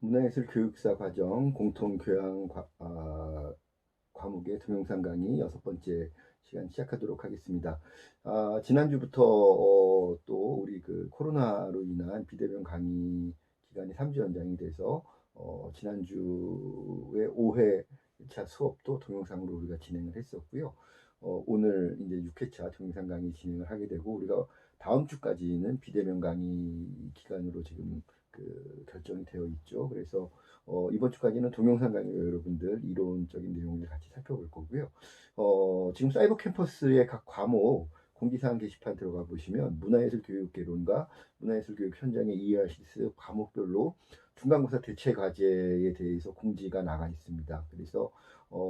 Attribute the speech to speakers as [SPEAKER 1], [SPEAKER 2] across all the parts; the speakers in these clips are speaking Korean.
[SPEAKER 1] 문화예술 교육사 과정 공통교양 과목의 동영상 강의 6번째 시간 시작하도록 하겠습니다. 지난주부터 또 우리 그 코로나로 인한 비대면 강의 기간이 3주 연장이 돼서 지난주에 5회차 수업도 동영상으로 우리가 진행을 했었고요. 오늘 이제 6회차 동영상 강의 진행을 하게 되고, 우리가 다음 주까지는 비대면 강의 기간으로 지금 결정이 되어 있죠. 그래서 이번 주까지는 동영상 강의로 여러분들 이론적인 내용을 같이 살펴볼 거고요. 지금 사이버 캠퍼스의 각 과목 공지사항 게시판 들어가 보시면 문화예술 교육 개론과 문화예술 교육 현장의 ERCS 과목별로 중간고사 대체 과제에 대해서 공지가 나가 있습니다. 그래서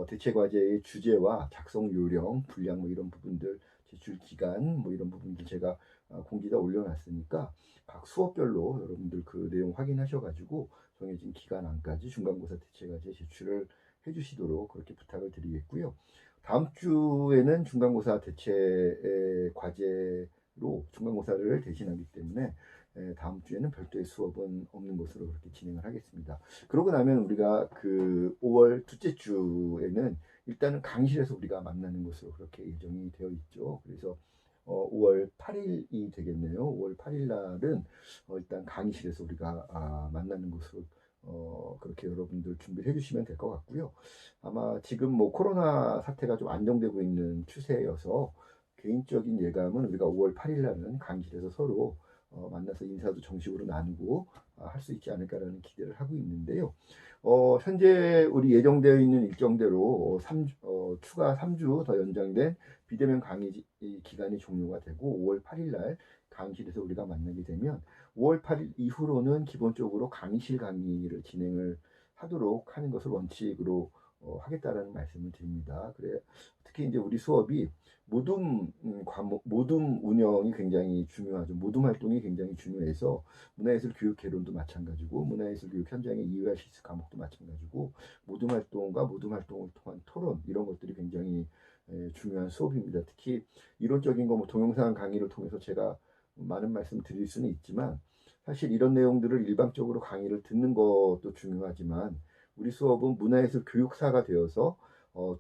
[SPEAKER 1] 대체 과제의 주제와 작성 요령, 분량 뭐 이런 부분들, 제출 기간 뭐 이런 부분들 제가 공지다 올려놨으니까 각 수업별로 여러분들 그 내용 확인하셔가지고 정해진 기간 안까지 중간고사 대체과제 제출을 해주시도록 그렇게 부탁을 드리겠고요. 다음 주에는 중간고사 대체 과제로 중간고사를 대신하기 때문에 다음 주에는 별도의 수업은 없는 것으로 그렇게 진행을 하겠습니다. 그러고 나면 우리가 그 5월 둘째 주에는 일단은 강의실에서 우리가 만나는 것으로 그렇게 예정이 되어 있죠. 그래서 5월 8일이 되겠네요. 5월 8일 날은 일단 강의실에서 우리가 만나는 것으로 그렇게 여러분들 준비를 해주시면 될 것 같고요. 아마 지금 뭐 코로나 사태가 좀 안정되고 있는 추세여서 개인적인 예감은 우리가 5월 8일 날은 강의실에서 서로 만나서 인사도 정식으로 나누고 할 수 있지 않을까라는 기대를 하고 있는데요. 현재 우리 예정되어 있는 일정대로 추가 3주 더 연장된 비대면 강의 기간이 종료가 되고 5월 8일 날 강의실에서 우리가 만나게 되면 5월 8일 이후로는 기본적으로 강의실 강의를 진행을 하도록 하는 것을 원칙으로 하겠다라는 말씀을 드립니다. 그래 특히 이제 우리 수업이 모둠 과목, 모둠 운영이 굉장히 중요하죠. 모둠 활동이 굉장히 중요해서 문화예술 교육 개론도 마찬가지고 문화예술 교육 현장의 이해와 실습 과목도 마찬가지고 모둠 활동과 모둠 활동을 통한 토론 이런 것들이 굉장히 중요한 수업입니다. 특히 이론적인 거 뭐 동영상 강의를 통해서 제가 많은 말씀 드릴 수는 있지만 사실 이런 내용들을 일방적으로 강의를 듣는 것도 중요하지만 우리 수업은 문화예술 교육사가 되어서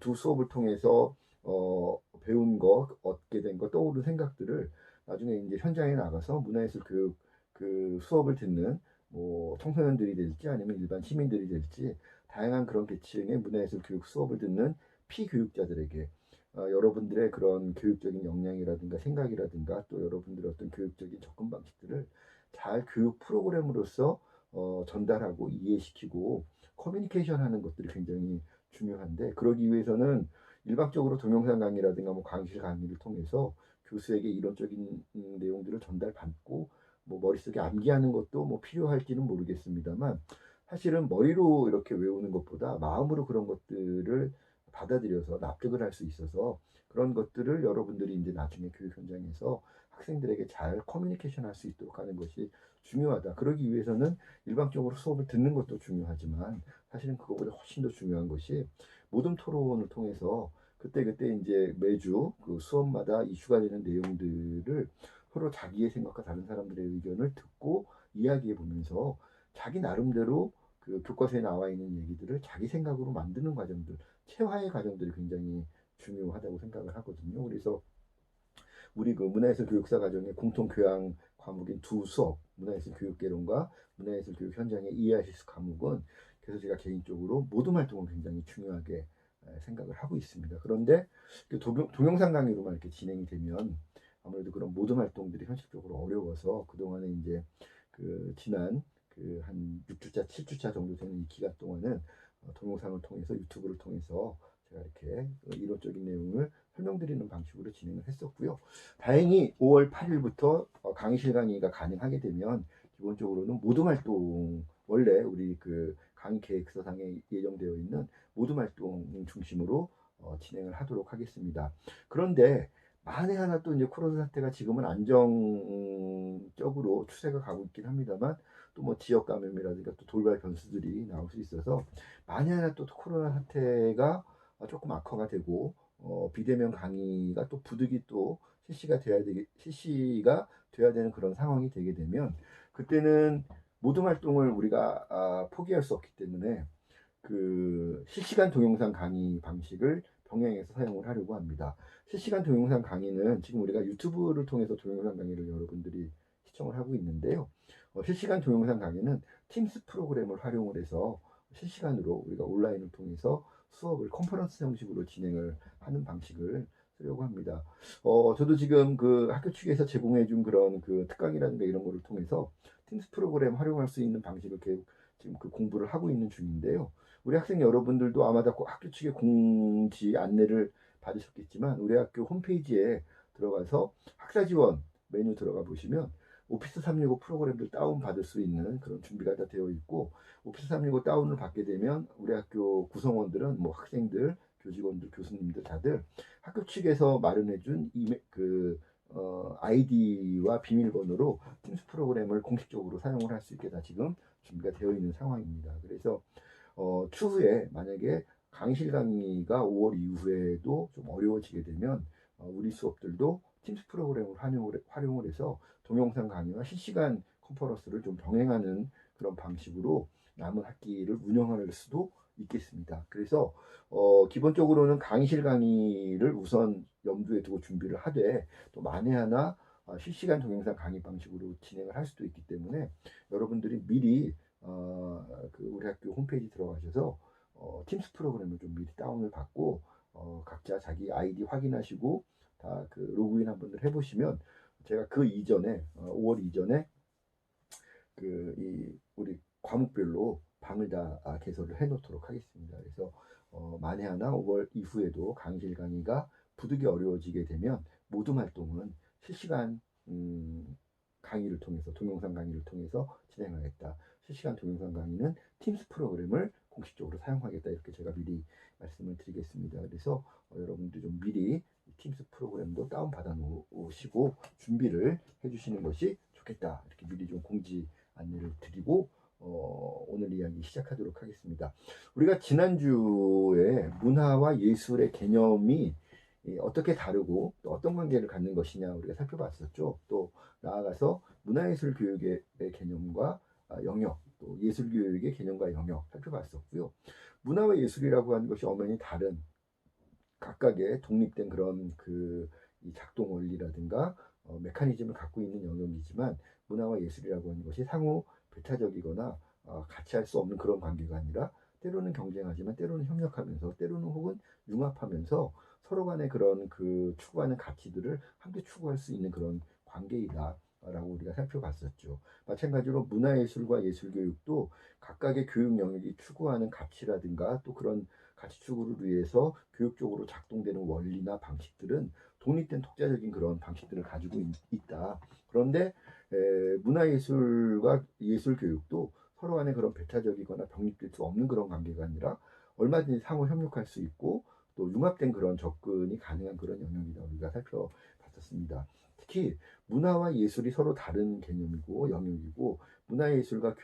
[SPEAKER 1] 두 수업을 통해서 배운 거, 얻게 된 거, 떠오른 생각들을 나중에 이제 현장에 나가서 문화예술 교육 그 수업을 듣는 뭐 청소년들이 될지 아니면 일반 시민들이 될지 다양한 그런 계층의 문화예술 교육 수업을 듣는 피교육자들에게 여러분들의 그런 교육적인 역량이라든가 생각이라든가 또 여러분들의 어떤 교육적인 접근 방식들을 잘 교육 프로그램으로서 전달하고 이해시키고 커뮤니케이션 하는 것들이 굉장히 중요한데 그러기 위해서는 일방적으로 동영상 강의라든가 뭐 강의실 강의를 통해서 교수에게 이론적인 내용들을 전달받고 뭐 머릿속에 암기하는 것도 뭐 필요할지는 모르겠습니다만 사실은 머리로 이렇게 외우는 것보다 마음으로 그런 것들을 받아들여서 납득을 할 수 있어서 그런 것들을 여러분들이 이제 나중에 교육 현장에서 학생들에게 잘 커뮤니케이션 할 수 있도록 하는 것이 중요하다. 그러기 위해서는 일방적으로 수업을 듣는 것도 중요하지만 사실은 그것보다 훨씬 더 중요한 것이 모든 토론을 통해서 그때그때 이제 매주 그 수업마다 이슈가 되는 내용들을 서로 자기의 생각과 다른 사람들의 의견을 듣고 이야기해 보면서 자기 나름대로 그 교과서에 나와 있는 얘기들을 자기 생각으로 만드는 과정들, 체화의 과정들이 굉장히 중요하다고 생각을 하거든요. 그래서 우리 그 문화예술 교육사 과정의 공통 교양 과목인 두 수업, 문화예술 교육개론과 문화예술 교육 현장의 이해하실 과목은 그래서 제가 개인적으로 모든 활동을 굉장히 중요하게 생각을 하고 있습니다. 그런데 그 동영상 강의로만 이렇게 진행이 되면 아무래도 그런 모든 활동들이 현실적으로 어려워서 그동안에 이제 그 지난 그 한 6주차, 7주차 정도 되는 이 기간 동안은 동영상을 통해서 유튜브를 통해서 제가 이렇게 이론적인 내용을 설명드리는 방식으로 진행을 했었고요. 다행히 5월 8일부터 강의실 강의가 가능하게 되면 기본적으로는 모든 활동 원래 우리 그 강의 계획서상에 예정되어 있는 모든 활동 중심으로 진행을 하도록 하겠습니다. 그런데 만에 하나 또 이제 코로나 사태가 지금은 안정적으로 추세가 가고 있긴 합니다만 또 뭐 지역 감염이라든가 또 돌발 변수들이 나올 수 있어서 만에 하나 또 코로나 사태가 조금 악화가 되고 비대면 강의가 또 부득이 또 실시가 돼야 되는 그런 상황이 되게 되면 그때는 모든 활동을 우리가 포기할 수 없기 때문에 실시간 동영상 강의 방식을 병행해서 사용을 하려고 합니다. 실시간 동영상 강의는 지금 우리가 유튜브를 통해서 동영상 강의를 여러분들이 시청을 하고 있는데요. 실시간 동영상 강의는 팀스 프로그램을 활용을 해서 실시간으로 우리가 온라인을 통해서 수업을 컨퍼런스 형식으로 진행을 하는 방식을 쓰려고 합니다. 저도 지금 학교 측에서 제공해 준 그런 특강이라든가 이런 거를 통해서 팀스 프로그램 활용할 수 있는 방식을 계속 지금 공부를 하고 있는 중인데요. 우리 학생 여러분들도 아마 다 학교 측의 공지 안내를 받으셨겠지만 우리 학교 홈페이지에 들어가서 학사 지원 메뉴 들어가 보시면 오피스 365 프로그램들 다운 받을 수 있는 그런 준비가 다 되어 있고, 오피스 365 다운을 받게 되면 우리 학교 구성원들은 뭐 학생들, 교직원들, 교수님들 다들 학교 측에서 마련해준 아이디와 비밀번호로 팀스 프로그램을 공식적으로 사용을 할 수 있게 다 지금 준비가 되어 있는 상황입니다. 그래서 추후에 만약에 강의실 강의가 5월 이후에도 좀 어려워지게 되면 우리 수업들도 팀스 프로그램을 활용을 해서 동영상 강의와 실시간 컨퍼런스를 좀 병행하는 그런 방식으로 남은 학기를 운영할 수도 있겠습니다. 그래서 기본적으로는 강의실 강의를 우선 염두에 두고 준비를 하되, 또 만에 하나 실시간 동영상 강의 방식으로 진행을 할 수도 있기 때문에 여러분들이 미리 우리 학교 홈페이지 들어가셔서 팀스 프로그램을 좀 미리 다운을 받고 각자 자기 아이디 확인하시고 다 로그인 한번 해보시면, 제가 이전에 5월 이전에 우리 과목별로 방을 다 개설을 해놓도록 하겠습니다. 그래서 만에 하나 5월 이후에도 강의실 강의가 부득이 어려워지게 되면 모든 활동은 실시간 강의를 통해서, 동영상 강의를 통해서 진행하겠다. 실시간 동영상 강의는 팀스 프로그램을 공식적으로 사용하겠다. 이렇게 제가 미리 말씀을 드리겠습니다. 그래서 여러분들 좀 미리 팀스 프로그램도 다운받아 놓으시고 준비를 해주시는 것이 좋겠다. 이렇게 미리 좀 공지 안내를 드리고 오늘 이야기 시작하도록 하겠습니다. 우리가 지난주에 문화와 예술의 개념이 어떻게 다르고 또 어떤 관계를 갖는 것이냐 우리가 살펴봤었죠. 또 나아가서 문화예술 교육의 개념과 영역, 또 예술 교육의 개념과 영역 살펴봤었고요. 문화와 예술이라고 하는 것이 엄연히 다른 각각의 독립된 그런 이 작동 원리라든가 메커니즘을 갖고 있는 영역이지만, 문화와 예술이라고 하는 것이 상호 배타적이거나 같이 할 수 없는 그런 관계가 아니라 때로는 경쟁하지만 때로는 협력하면서 때로는 혹은 융합하면서 서로 간의 그런 추구하는 가치들을 함께 추구할 수 있는 그런 관계이다라고 우리가 살펴봤었죠. 마찬가지로 문화예술과 예술교육도 각각의 교육 영역이 추구하는 가치라든가 또 그런 가치 추구를 위해서 교육적으로 작동되는 원리나 방식들은 독립된 독자적인 그런 방식들을 가지고 있다. 그런데 문화예술과 예술교육도 서로 간에 그런 배타적이거나 병립될 수 없는 그런 관계가 아니라 얼마든지 상호 협력할 수 있고 또 융합된 그런 접근이 가능한 그런 영역이다 우리가 살펴봤었습니다. 특히 문화와 예술이 서로 다른 개념이고 영역이고, 문화예술과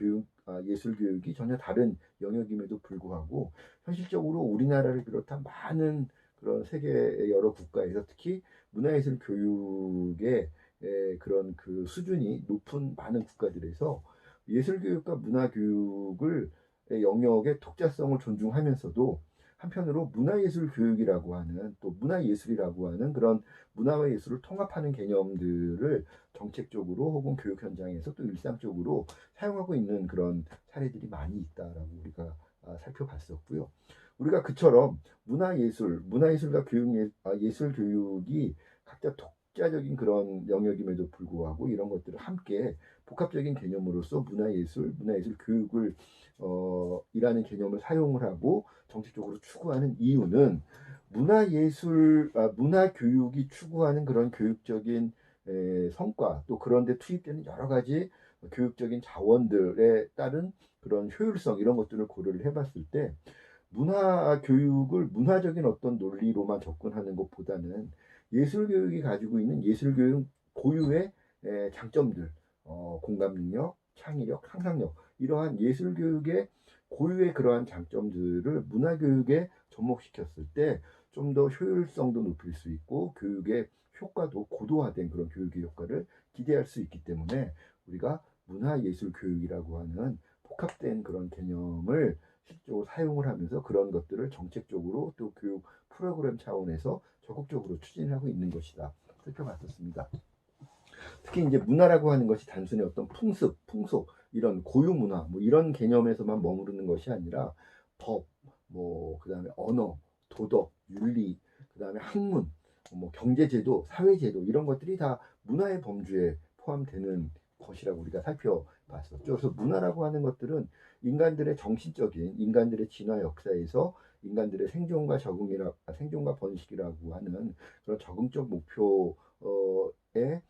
[SPEAKER 1] 예술교육이 전혀 다른 영역임에도 불구하고 현실적으로 우리나라를 비롯한 많은 그런 세계의 여러 국가에서 특히 문화예술 교육의 그런 수준이 높은 많은 국가들에서 예술교육과 문화교육을 영역의 독자성을 존중하면서도 한편으로 문화예술 교육이라고 하는, 또 문화예술이라고 하는 그런 문화와 예술을 통합하는 개념들을 정책적으로 혹은 교육 현장에서 또 일상적으로 사용하고 있는 그런 사례들이 많이 있다라고 우리가 살펴봤었고요. 우리가 그처럼 문화예술과 예술 교육이 각자 독자적인 그런 영역임에도 불구하고 이런 것들을 함께 복합적인 개념으로서 문화예술 교육을 이라는 개념을 사용을 하고 정책적으로 추구하는 이유는, 문화교육이 추구하는 그런 교육적인 성과, 또 그런데 투입되는 여러 가지 교육적인 자원들에 따른 그런 효율성, 이런 것들을 고려를 해봤을 때 문화 교육을 문화적인 어떤 논리로만 접근하는 것보다는 예술 교육이 가지고 있는 예술 교육 고유의 장점들, 공감 능력, 창의력, 상상력, 이러한 예술 교육의 고유의 그러한 장점들을 문화 교육에 접목시켰을 때 좀 더 효율성도 높일 수 있고 교육의 효과도 고도화된 그런 교육의 효과를 기대할 수 있기 때문에 우리가 문화예술교육이라고 하는 복합된 그런 개념을 실질적으로 사용을 하면서 그런 것들을 정책적으로 또 교육 프로그램 차원에서 적극적으로 추진하고 있는 것이다. 살펴봤었습니다. 특히 이제 문화라고 하는 것이 단순히 어떤 풍습, 풍속, 이런 고유 문화, 뭐 이런 개념에서만 머무르는 것이 아니라 법, 뭐 그다음에 언어, 도덕, 윤리, 그다음에 학문, 뭐 경제제도, 사회제도 이런 것들이 다 문화의 범주에 포함되는 것이라고 우리가 살펴봤었죠. 그래서 문화라고 하는 것들은 인간들의 정신적인, 인간들의 진화 역사에서 인간들의 생존과 번식이라고 하는 그런 적응적 목표에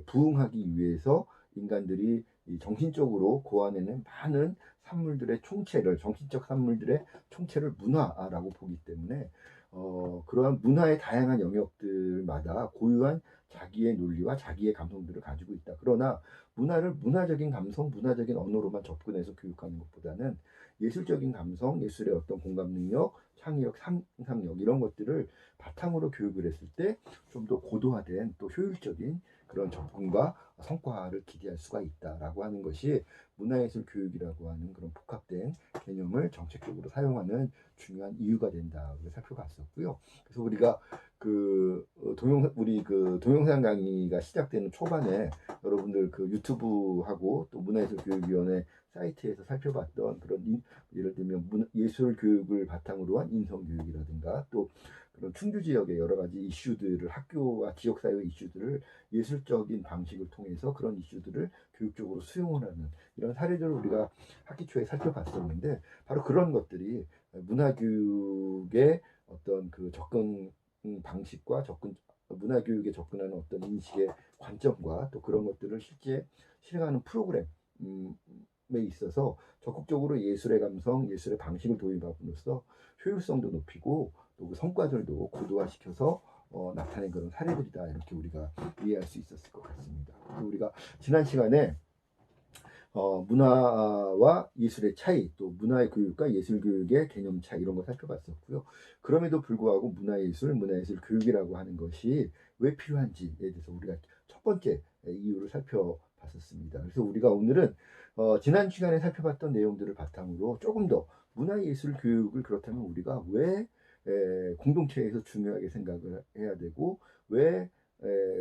[SPEAKER 1] 부응하기 위해서 인간들이 정신적으로 고안해낸 많은 산물들의 총체를, 정신적 산물들의 총체를 문화라고 보기 때문에 그러한 문화의 다양한 영역들마다 고유한 자기의 논리와 자기의 감성들을 가지고 있다. 그러나 문화를 문화적인 감성, 문화적인 언어로만 접근해서 교육하는 것보다는 예술적인 감성, 예술의 어떤 공감 능력, 창의력, 상상력 이런 것들을 바탕으로 교육을 했을 때 좀 더 고도화된 또 효율적인 그런 접근과 성과를 기대할 수가 있다라고 하는 것이 문화예술 교육이라고 하는 그런 복합된 개념을 정책적으로 사용하는 중요한 이유가 된다. 살펴봤었고요. 그래서 우리가 그 동영상 강의가 시작되는 초반에 여러분들 그 유튜브하고 또 문화예술교육위원회 사이트에서 살펴봤던 그런 예를 들면 예술 교육을 바탕으로 한 인성 교육이라든가 또 그런 충주 지역의 여러 가지 이슈들을 학교와 지역사회 이슈들을 예술적인 방식을 통해서 그런 이슈들을 교육적으로 수용을 하는 이런 사례들을 우리가 학기 초에 살펴봤었는데 바로 그런 것들이 문화교육의 어떤 그 접근 방식과 문화교육에 접근하는 어떤 인식의 관점과 또 그런 것들을 실제 실행하는 프로그램에 있어서 적극적으로 예술의 감성, 예술의 방식을 도입함으로써 효율성도 높이고 또 그 성과들도 고도화시켜서 나타낸 그런 사례들이다 이렇게 우리가 이해할 수 있었을 것 같습니다. 그래서 우리가 지난 시간에 문화와 예술의 차이, 또 문화의 교육과 예술 교육의 개념 차이 이런 거 살펴봤었고요. 그럼에도 불구하고 문화예술 교육이라고 하는 것이 왜 필요한지에 대해서 우리가 첫 번째 이유를 살펴봤었습니다. 그래서 우리가 오늘은 지난 시간에 살펴봤던 내용들을 바탕으로 조금 더 문화예술 교육을 그렇다면 우리가 왜 공동체에서 중요하게 생각을 해야 되고 왜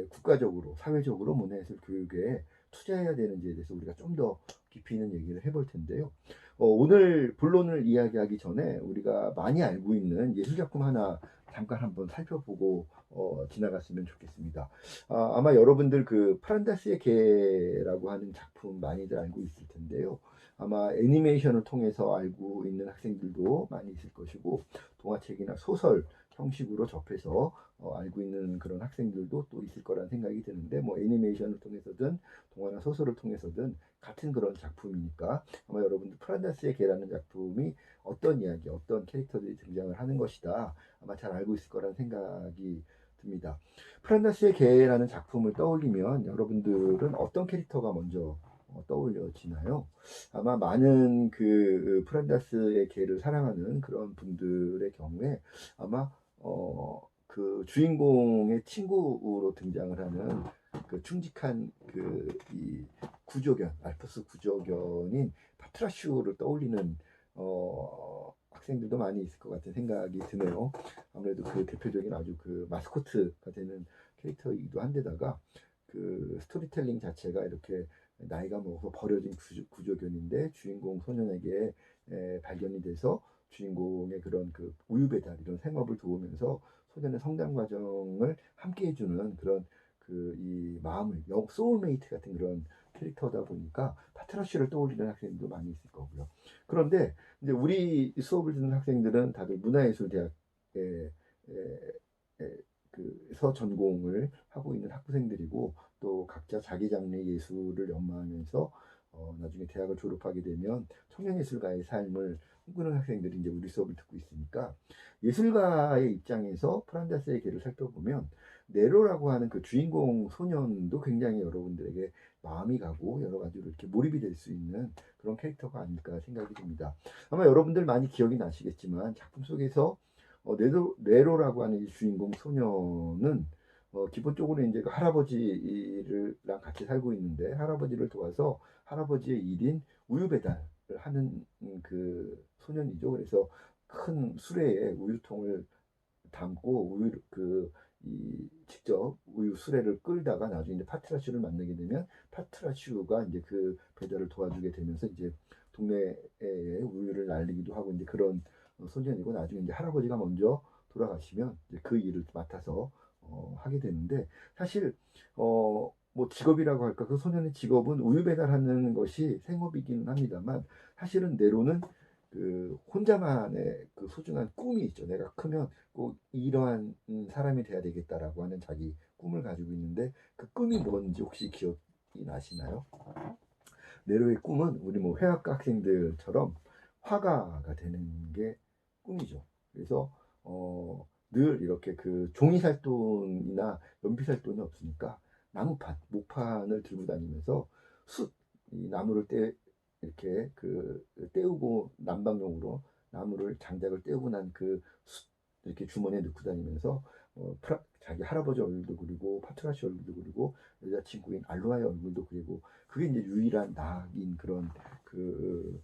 [SPEAKER 1] 국가적으로 사회적으로 문화예술 교육에 투자해야 되는지에 대해서 우리가 좀 더 깊이 있는 얘기를 해볼 텐데요. 오늘 본론을 이야기하기 전에 우리가 많이 알고 있는 예술작품 하나 잠깐 한번 살펴보고 지나갔으면 좋겠습니다. 아마 여러분들 그 프란다스의 개라고 하는 작품 많이들 알고 있을 텐데요. 아마 애니메이션을 통해서 알고 있는 학생들도 많이 있을 것이고 동화책이나 소설 형식으로 접해서 알고 있는 그런 학생들도 또 있을 거란 생각이 드는데 뭐 애니메이션을 통해서든 동화나 소설을 통해서든 같은 그런 작품이니까 아마 여러분들 프란다스의 개라는 작품이 어떤 이야기, 어떤 캐릭터들이 등장을 하는 것이다 아마 잘 알고 있을 거란 생각이 듭니다. 프란다스의 개라는 작품을 떠올리면 여러분들은 어떤 캐릭터가 먼저 떠올려지나요? 아마 많은 그 프란다스의 개를 사랑하는 그런 분들의 경우에 아마 그 주인공의 친구로 등장을 하는 그 충직한 그 이 구조견 알프스 구조견인 파트라슈를 떠올리는 학생들도 많이 있을 것 같은 생각이 드네요. 아무래도 그 대표적인 아주 그 마스코트가 되는 캐릭터이기도 한데다가 그 스토리텔링 자체가 이렇게 나이가 먹어서 버려진 구조견인데 주인공 소년에게 발견이 돼서 주인공의 그런 그 우유 배달 이런 생업을 도우면서 소년의 성장 과정을 함께 해주는 그런 그 이 마음을 소울메이트 같은 그런 캐릭터다 보니까 파트라쉬를 떠올리는 학생들도 많이 있을 거고요. 그런데 이제 우리 수업을 듣는 학생들은 다들 문화예술대학에 그서 전공을 하고 있는 학부생들이고 또 각자 자기 장르의 예술을 연마하면서 나중에 대학을 졸업하게 되면 청년예술가의 삶을 꿈꾸는 학생들이 이제 우리 수업을 듣고 있으니까 예술가의 입장에서 프란다스의 길을 살펴보면 네로라고 하는 그 주인공 소년도 굉장히 여러분들에게 마음이 가고 여러 가지로 이렇게 몰입이 될 수 있는 그런 캐릭터가 아닐까 생각이 듭니다. 아마 여러분들 많이 기억이 나시겠지만 작품 속에서 네로라고 하는 이 주인공 소년은 기본적으로 이제 그 할아버지랑 같이 살고 있는데 할아버지를 도와서 할아버지의 일인 우유 배달을 하는 그 소년이죠. 그래서 큰 수레에 우유통을 담고 우유 이 직접 우유 수레를 끌다가 나중에 이제 파트라슈를 만나게 되면 파트라슈가 이제 그 배달을 도와주게 되면서 이제 동네에 우유를 날리기도 하고 이제 그런 소년이고 나중에 이제 할아버지가 먼저 돌아가시면 이제 그 일을 맡아서 하게 되는데 사실 뭐 직업이라고 할까 그 소년의 직업은 우유 배달하는 것이 생업이기는 합니다만 사실은 내로는 그 혼자만의 그 소중한 꿈이 있죠. 내가 크면 꼭 이러한 사람이 돼야 되겠다라고 하는 자기 꿈을 가지고 있는데 그 꿈이 뭔지 혹시 기억이 나시나요? 네로의 꿈은 우리 뭐 회화과 학생들처럼 화가가 되는 게 꿈이죠. 그래서 늘 이렇게 그 종이 살 돈이나 연필 살 돈이 없으니까 나무판, 목판을 들고 다니면서 이 나무를 이렇게 그 떼우고 난방용으로 나무를 장작을 떼우고 난 그 이렇게 주머니에 넣고 다니면서 자기 할아버지 얼굴도 그리고 파트라시 얼굴도 그리고 여자친구인 알로아의 얼굴도 그리고 그게 이제 유일한 낙인 그런 그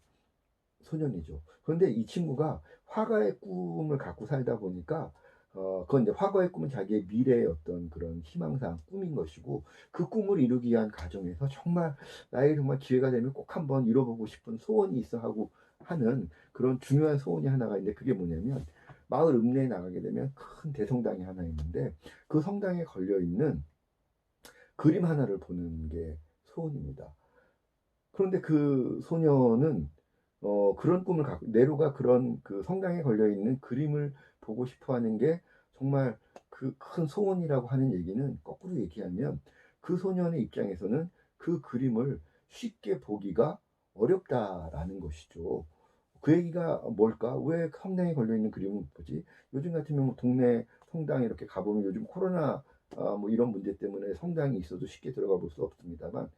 [SPEAKER 1] 소년이죠. 그런데 이 친구가 화가의 꿈을 갖고 살다 보니까 그건 이제 화가의 꿈은 자기의 미래의 어떤 그런 희망사항, 꿈인 것이고 그 꿈을 이루기 위한 과정에서 정말 나에게 정말 기회가 되면 꼭 한번 이뤄보고 싶은 소원이 있어 하고 하는 그런 중요한 소원이 하나가 있는데 그게 뭐냐면 마을 읍내에 나가게 되면 큰 대성당이 하나 있는데 그 성당에 걸려 있는 그림 하나를 보는 게 소원입니다. 그런데 그 소녀는 그런 꿈을 갖고 네로가 그런 그 성당에 걸려 있는 그림을 보고 싶어 하는 게 정말 그 큰 소원이라고 하는 얘기는 거꾸로 얘기하면 그 소년의 입장에서는 그 그림을 쉽게 보기가 어렵다라는 것이죠. 그 얘기가 뭘까? 왜 성당에 걸려 있는 그림을 못 보지? 요즘 같으면 뭐 동네 성당에 이렇게 가보면 요즘 코로나 뭐 이런 문제 때문에 성당이 있어도 쉽게 들어가 볼 수 없습니다만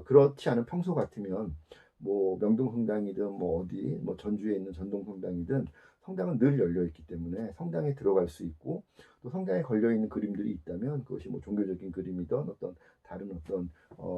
[SPEAKER 1] 그렇지 않은 평소 같으면 뭐 명동성당이든 뭐 어디 뭐 전주에 있는 전동성당이든 성당은 늘 열려 있기 때문에 성당에 들어갈 수 있고 또 성당에 걸려 있는 그림들이 있다면 그것이 뭐 종교적인 그림이든 어떤 다른 어떤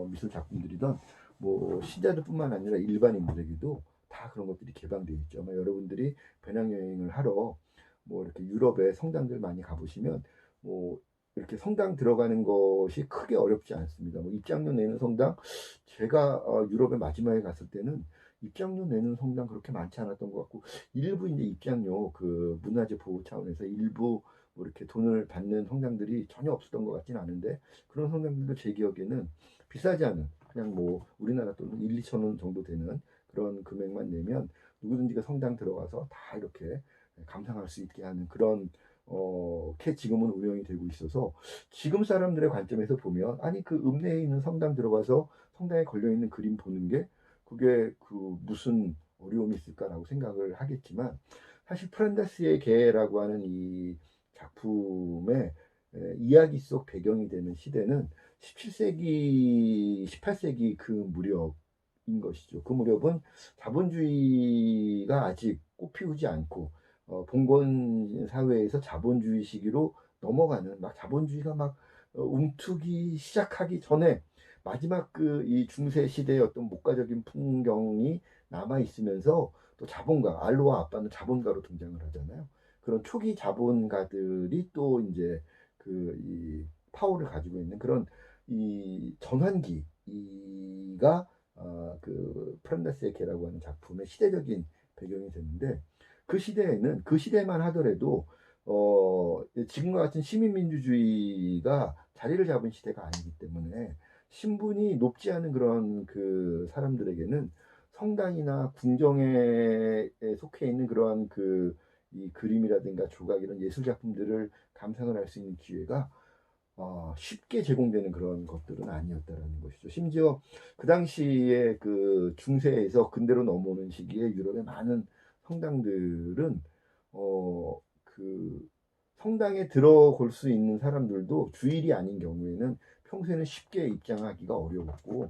[SPEAKER 1] 미술 작품들이든 뭐 신자들뿐만 아니라 일반인들에게도 다 그런 것들이 개방되어 있죠. 아마 여러분들이 배낭여행을 하러 뭐 이렇게 유럽의 성당들 많이 가보시면 뭐 이렇게 성당 들어가는 것이 크게 어렵지 않습니다. 뭐 입장료 내는 성당, 제가 유럽에 마지막에 갔을 때는 입장료 내는 성당 그렇게 많지 않았던 것 같고 일부 이제 입장료 그 문화재 보호 차원에서 일부 뭐 이렇게 돈을 받는 성당들이 전혀 없었던 것 같지는 않은데 그런 성당들도 제 기억에는 비싸지 않은 그냥 뭐 우리나라 돈은 1, 2천 원 정도 되는 그런 금액만 내면 누구든지가 성당 들어가서 다 이렇게 감상할 수 있게 하는 그런 캐 지금은 운영이 되고 있어서 지금 사람들의 관점에서 보면 아니 그 읍내에 있는 성당 들어가서 성당에 걸려 있는 그림 보는 게 그게 그 무슨 어려움이 있을까라고 생각을 하겠지만 사실 프란다스의 개라고 하는 이 작품의 이야기 속 배경이 되는 시대는 17세기, 18세기 그 무렵인 것이죠. 그 무렵은 자본주의가 아직 꽃피우지 않고 봉건 사회에서 자본주의 시기로 넘어가는 막 자본주의가 막 움트기 시작하기 전에 마지막 그 이 중세 시대의 어떤 목가적인 풍경이 남아 있으면서 또 자본가 알로와 아빠는 자본가로 등장을 하잖아요. 그런 초기 자본가들이 또 이제 그 이 파워를 가지고 있는 그런 이 전환기가 그 프란다스의 개라고 하는 작품의 시대적인 배경이 되는데 그 시대에는 그 시대만 하더라도 지금과 같은 시민민주주의가 자리를 잡은 시대가 아니기 때문에 신분이 높지 않은 그런 그 사람들에게는 성당이나 궁정에 속해 있는 그러한 그 이 그림이라든가 조각 이런 예술 작품들을 감상을 할 수 있는 기회가 쉽게 제공되는 그런 것들은 아니었다라는 것이죠. 심지어 그 당시에 그 중세에서 근대로 넘어오는 시기에 유럽의 많은 성당들은 그 성당에 들어볼 수 있는 사람들도 주일이 아닌 경우에는 평소에는 쉽게 입장하기가 어려웠고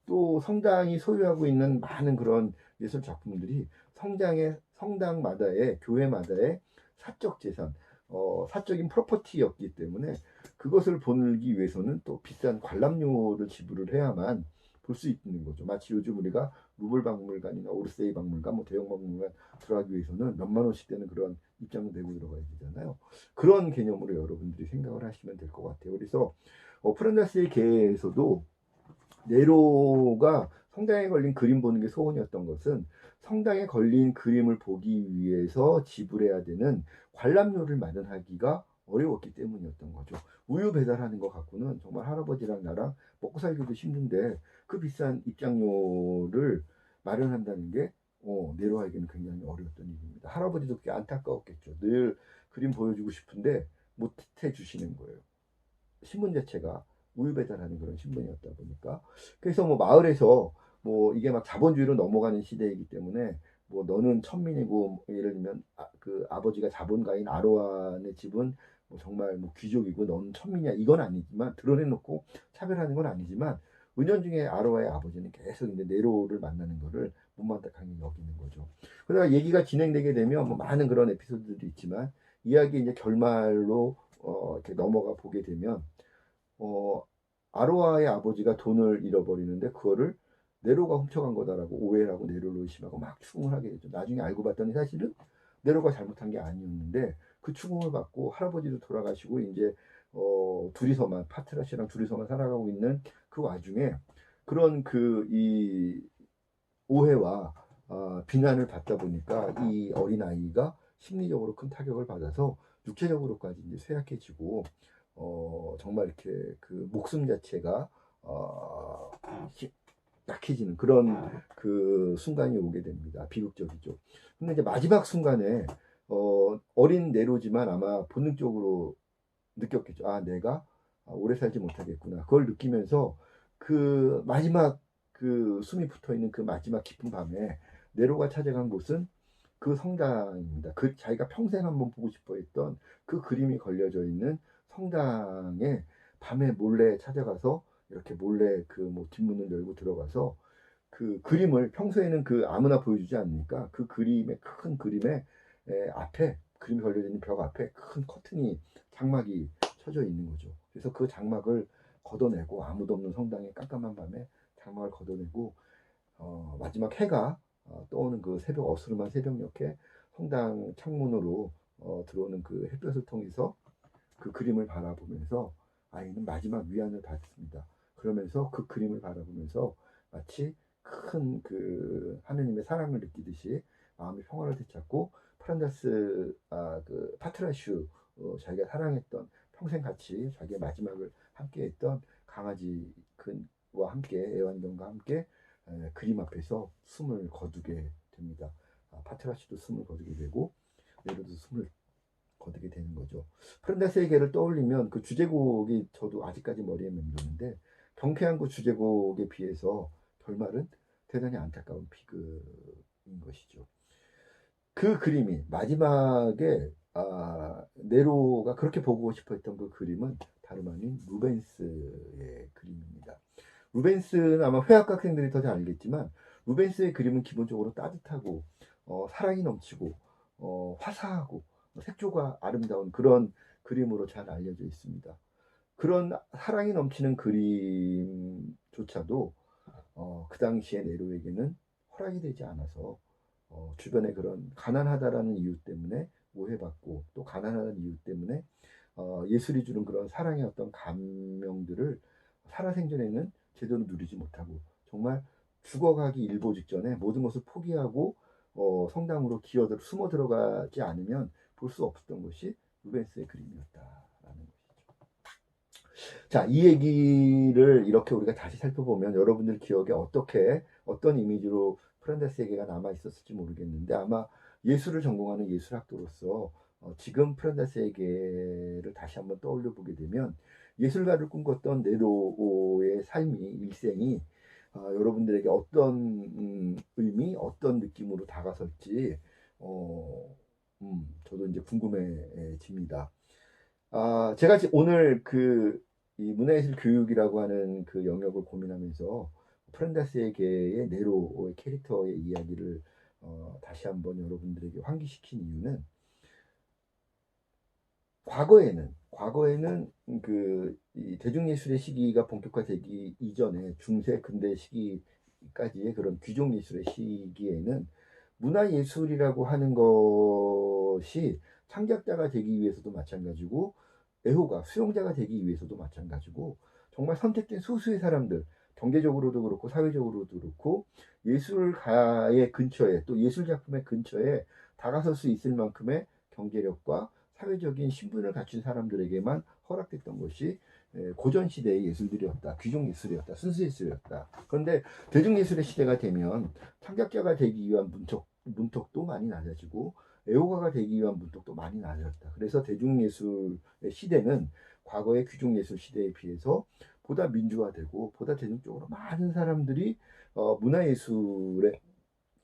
[SPEAKER 1] 또 성당이 소유하고 있는 많은 그런 예술 작품들이 성당마다의 교회마다의 사적 재산 사적인 프로퍼티였기 때문에 그것을 보기 위해서는 또 비싼 관람료를 지불을 해야만 볼 수 있는 거죠. 마치 요즘 우리가 루블 박물관이나 오르세이 박물관, 뭐 대형 박물관 들어가기 위해서는 몇만 원씩 되는 그런 입장료 내고 들어가야 되잖아요. 그런 개념으로 여러분들이 생각을 하시면 될 것 같아요. 그래서 프란다스의 계에서도 네로가 성당에 걸린 그림 보는 게 소원이었던 것은 성당에 걸린 그림을 보기 위해서 지불해야 되는 관람료를 마련하기가 어려웠기 때문이었던 거죠. 우유 배달하는 것 갖고는 정말 할아버지랑 나랑 먹고 살기도 힘든데 그 비싼 입장료를 마련한다는 게 네로에게는 굉장히 어려웠던 일입니다. 할아버지도 그게 안타까웠겠죠. 늘 그림 보여주고 싶은데 못 해주시는 거예요. 신문 자체가 우유 배달하는 그런 신문이었다 보니까. 그래서 뭐 마을에서 뭐 이게 막 자본주의로 넘어가는 시대이기 때문에 뭐 너는 천민이고, 뭐 예를 들면 그 아버지가 자본가인 아로안의 집은 뭐 정말 뭐 귀족이고 너는 천민이야, 이건 아니지만, 드러내놓고 차별하는 건 아니지만, 은연중에 아로아의 아버지는 계속 이제 네로를 만나는 거를 못마땅하게 여기는 거죠. 그러다 얘기가 진행되게 되면 뭐 많은 그런 에피소드들이 있지만, 이야기 이제 결말로 이렇게 넘어가 보게 되면 어, 아로아의 아버지가 돈을 잃어버리는데 그거를 네로가 훔쳐간 거다라고 오해를 하고 네로를 의심하고 막 추궁을 하게 되죠. 나중에 알고 봤더니 사실은 네로가 잘못한 게 아니었는데 그 추궁을 받고 할아버지도 돌아가시고 이제 둘이서만, 파트라시랑 둘이서만 살아가고 있는 그 와중에 그런 그 이 오해와 비난을 받다 보니까 이 어린 아이가 심리적으로 큰 타격을 받아서 육체적으로까지 이제 쇠약해지고 정말 이렇게 그 목숨 자체가 어, 약해지는 그런 그 순간이 오게 됩니다. 비극적이죠. 근데 이제 마지막 순간에 어린 네로지만 아마 본능적으로 느꼈겠죠. 아, 내가 오래 살지 못하겠구나. 그걸 느끼면서 그 마지막 그 숨이 붙어 있는 그 마지막 깊은 밤에 네로가 찾아간 곳은 그 성당입니다. 그 자기가 평생 한번 보고 싶어 했던 그 그림이 걸려져 있는 성당에 밤에 몰래 찾아가서 이렇게 몰래 그 뭐 뒷문을 열고 들어가서 그 그림을, 평소에는 그 아무나 보여주지 않으니까 그 그림의 큰 그림의 앞에, 그림이 걸려져 있는 벽 앞에 큰 커튼이, 장막이 쳐져 있는 거죠. 그래서 그 장막을 걷어내고, 아무도 없는 성당의 깜깜한 밤에 장막을 걷어내고 마지막 해가 떠오는 그 새벽, 어스름한 새벽녘에 성당 창문으로 들어오는 그 햇볕을 통해서 그 그림을 바라보면서 아이는 마지막 위안을 받습니다. 그러면서 그 그림을 바라보면서 마치 큰 그 하느님의 사랑을 느끼듯이 마음의 평화를 되찾고, 프란다스 그 파트라슈, 자기가 사랑했던, 평생 같이 자기의 마지막을 함께했던 강아지 와 함께, 애완견과 함께 그림 앞에서 숨을 거두게 됩니다. 파트라슈도 숨을 거두게 되고 네로도 숨을 거두게 되는 거죠. 프란다스의 개를 떠올리면 그 주제곡이 저도 아직까지 머리에 맴도는데, 경쾌한 그 주제곡에 비해서 결말은 대단히 안타까운 비극인 것이죠. 그 그림이 마지막에 네로가 그렇게 보고 싶어 했던 그 그림은 다름 아닌 루벤스의 그림입니다. 루벤스는 아마 회화과 학생들이 더 잘 알겠지만, 루벤스의 그림은 기본적으로 따뜻하고 사랑이 넘치고 화사하고 색조가 아름다운 그런 그림으로 잘 알려져 있습니다. 그런 사랑이 넘치는 그림조차도 그 당시에 네로에게는 허락이 되지 않아서 주변에 그런 가난하다라는 이유 때문에 오해받고, 또 가난하다는 이유 때문에 예술이 주는 그런 사랑의 어떤 감명들을 살아생전에는 제대로 누리지 못하고, 정말 죽어가기 일보 직전에 모든 것을 포기하고 성당으로 숨어 들어가지 않으면 볼 수 없었던 것이 루벤스의 그림이었다라는 것이죠. 자, 이 얘기를 이렇게 우리가 다시 살펴보면 여러분들 기억에 어떤 이미지로 프란다스에게가 남아 있었을지 모르겠는데, 아마 예술을 전공하는 예술학도로서 지금 프란다스에게를 다시 한번 떠올려 보게 되면, 예술가를 꿈꿨던 네로의 삶이, 일생이 여러분들에게 어떤 의미, 어떤 느낌으로 다가설지 저도 이제 궁금해집니다. 제가 오늘 이 문화예술 교육이라고 하는 그 영역을 고민하면서 프란다스에게의 네로의 캐릭터의 이야기를 다시 한번 여러분들에게 환기시킨 이유는, 과거에는 이 대중예술의 시기가 본격화되기 이전에 중세 근대 시기까지의 그런 귀족예술의 시기에는 문화예술이라고 하는 것이 창작자가 되기 위해서도 마찬가지고 애호가 수용자가 되기 위해서도 마찬가지고 정말 선택된 소수의 사람들, 경제적으로도 그렇고 사회적으로도 그렇고 예술가의 근처에, 또 예술작품의 근처에 다가설 수 있을 만큼의 경제력과 사회적인 신분을 갖춘 사람들에게만 허락됐던 것이 고전 시대의 예술들이었다. 귀족 예술이었다. 순수 예술이었다. 그런데 대중예술의 시대가 되면 창작자가 되기 위한 문턱도 많이 낮아지고 애호가가 되기 위한 문턱도 많이 낮아졌다. 그래서 대중예술의 시대는 과거의 귀족예술 시대에 비해서 보다 민주화되고 보다 대중적으로 많은 사람들이 문화예술의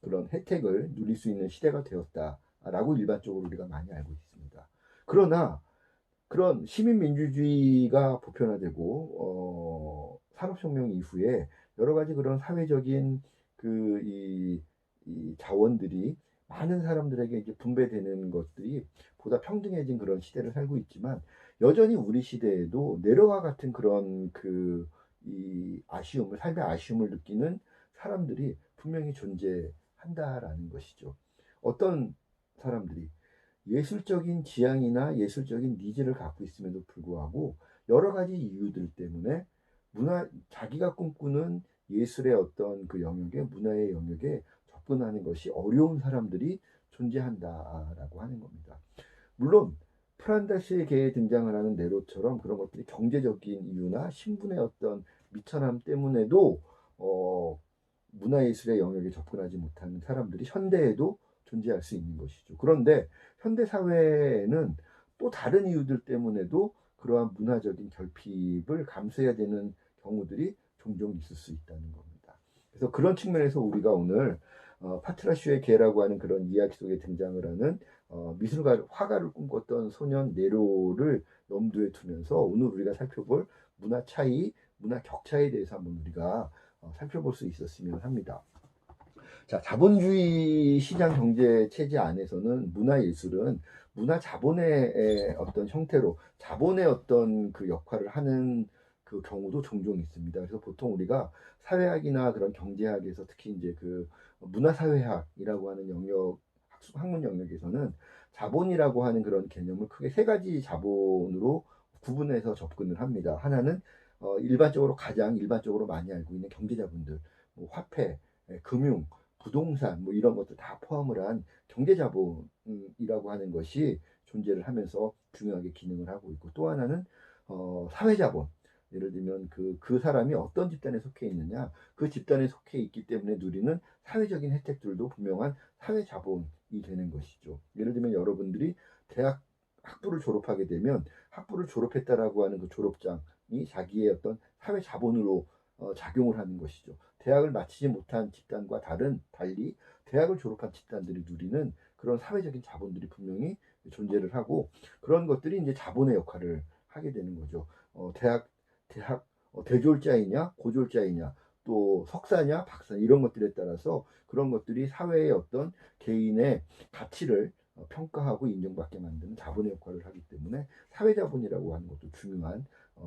[SPEAKER 1] 그런 혜택을 누릴 수 있는 시대가 되었다라고 일반적으로 우리가 많이 알고 있습니다. 그러나 그런 시민민주주의가 보편화되고 산업혁명 이후에 여러 가지 그런 사회적인 이 자원들이 많은 사람들에게 이제 분배되는 것들이 보다 평등해진 그런 시대를 살고 있지만 여전히 우리 시대에도 내려와 같은 그런 이 아쉬움을 삶의 아쉬움을 느끼는 사람들이 분명히 존재한다라는 것이죠. 어떤 사람들이 예술적인 지향이나 예술적인 니즈를 갖고 있음에도 불구하고 여러 가지 이유들 때문에 자기가 꿈꾸는 예술의 어떤 그 영역에, 문화의 영역에 접근하는 것이 어려운 사람들이 존재한다라고 하는 겁니다. 물론 프란다시의 개에 등장을 하는 네로처럼 그런 것들이 경제적인 이유나 신분의 어떤 미천함 때문에도 문화예술의 영역에 접근하지 못하는 사람들이 현대에도 존재할 수 있는 것이죠. 그런데 현대 사회에는 또 다른 이유들 때문에도 그러한 문화적인 결핍을 감수해야 되는 경우들이 종종 있을 수 있다는 겁니다. 그래서 그런 측면에서 우리가 오늘 파트라슈의 개라고 하는 그런 이야기 속에 등장을 하는 미술가, 화가를 꿈꿨던 소년 네로를 염두에 두면서 오늘 우리가 살펴볼 문화 차이, 문화 격차에 대해서 한번 우리가 살펴볼 수 있었으면 합니다. 자, 자본주의 시장 경제 체제 안에서는 문화예술은 문화 자본의 어떤 형태로 자본의 어떤 그 역할을 하는 그 경우도 종종 있습니다. 그래서 보통 우리가 사회학이나 그런 경제학에서 특히 이제 그 문화사회학이라고 하는 학문 영역에서는 자본이라고 하는 그런 개념을 크게 세 가지 자본으로 구분해서 접근을 합니다. 하나는 가장 일반적으로 많이 알고 있는 경제자본들, 뭐 화폐, 금융, 부동산 뭐 이런 것도 다 포함을 한 경제자본이라고 하는 것이 존재를 하면서 중요하게 기능을 하고 있고, 또 하나는 사회자본. 예를 들면 그 사람이 어떤 집단에 속해 있느냐, 그 집단에 속해 있기 때문에 누리는 사회적인 혜택들도 분명한 사회자본이 되는 것이죠. 예를 들면 여러분들이 대학 학부를 졸업하게 되면 학부를 졸업했다라고 하는 그 졸업장이 자기의 어떤 사회자본으로 작용을 하는 것이죠. 대학을 마치지 못한 집단과 달리 대학을 졸업한 집단들이 누리는 그런 사회적인 자본들이 분명히 존재를 하고, 그런 것들이 이제 자본의 역할을 하게 되는 거죠. 대졸자이냐 고졸자이냐 또 석사냐 박사 이런 것들에 따라서 그런 것들이 사회의 어떤 개인의 가치를 평가하고 인정받게 만드는 자본의 역할을 하기 때문에 사회자본이라고 하는 것도 중요한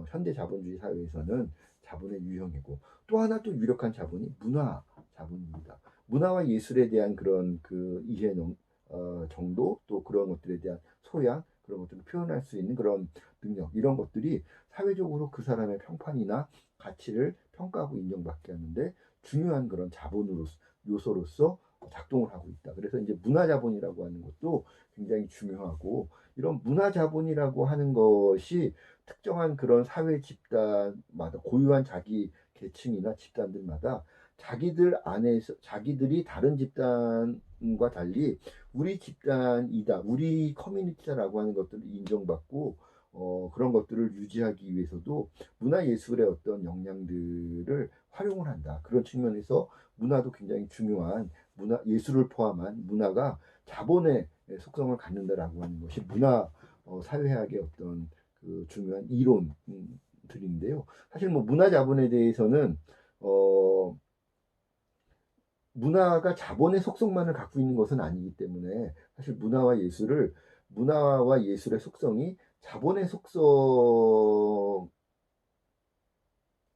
[SPEAKER 1] 현대 자본주의 사회에서는 자본의 유형이고, 또 하나 또 유력한 자본이 문화 자본입니다. 문화와 예술에 대한 그런 이해 정도, 또 그런 것들에 대한 소양, 그런 것들을 표현할 수 있는 그런 능력, 이런 것들이 사회적으로 그 사람의 평판이나 가치를 평가하고 인정받게 하는데 중요한 그런 요소로서 작동을 하고 있다. 그래서 이제 문화 자본이라고 하는 것도 굉장히 중요하고, 이런 문화 자본이라고 하는 것이 특정한 그런 사회 집단마다 고유한 자기 계층이나 집단들마다 자기들이 다른 집단과 달리 우리 집단이다, 우리 커뮤니티다라고 하는 것들을 인정받고 그런 것들을 유지하기 위해서도 문화예술의 어떤 역량들을 활용을 한다. 그런 측면에서 문화도 굉장히 중요한 예술을 포함한 문화가 자본의 속성을 갖는다라고 하는 것이 문화 사회학의 어떤 중요한 이론들인데요. 사실 뭐 문화 자본에 대해서는 문화가 자본의 속성만을 갖고 있는 것은 아니기 때문에 사실 문화와 예술의 속성이 자본의 속성,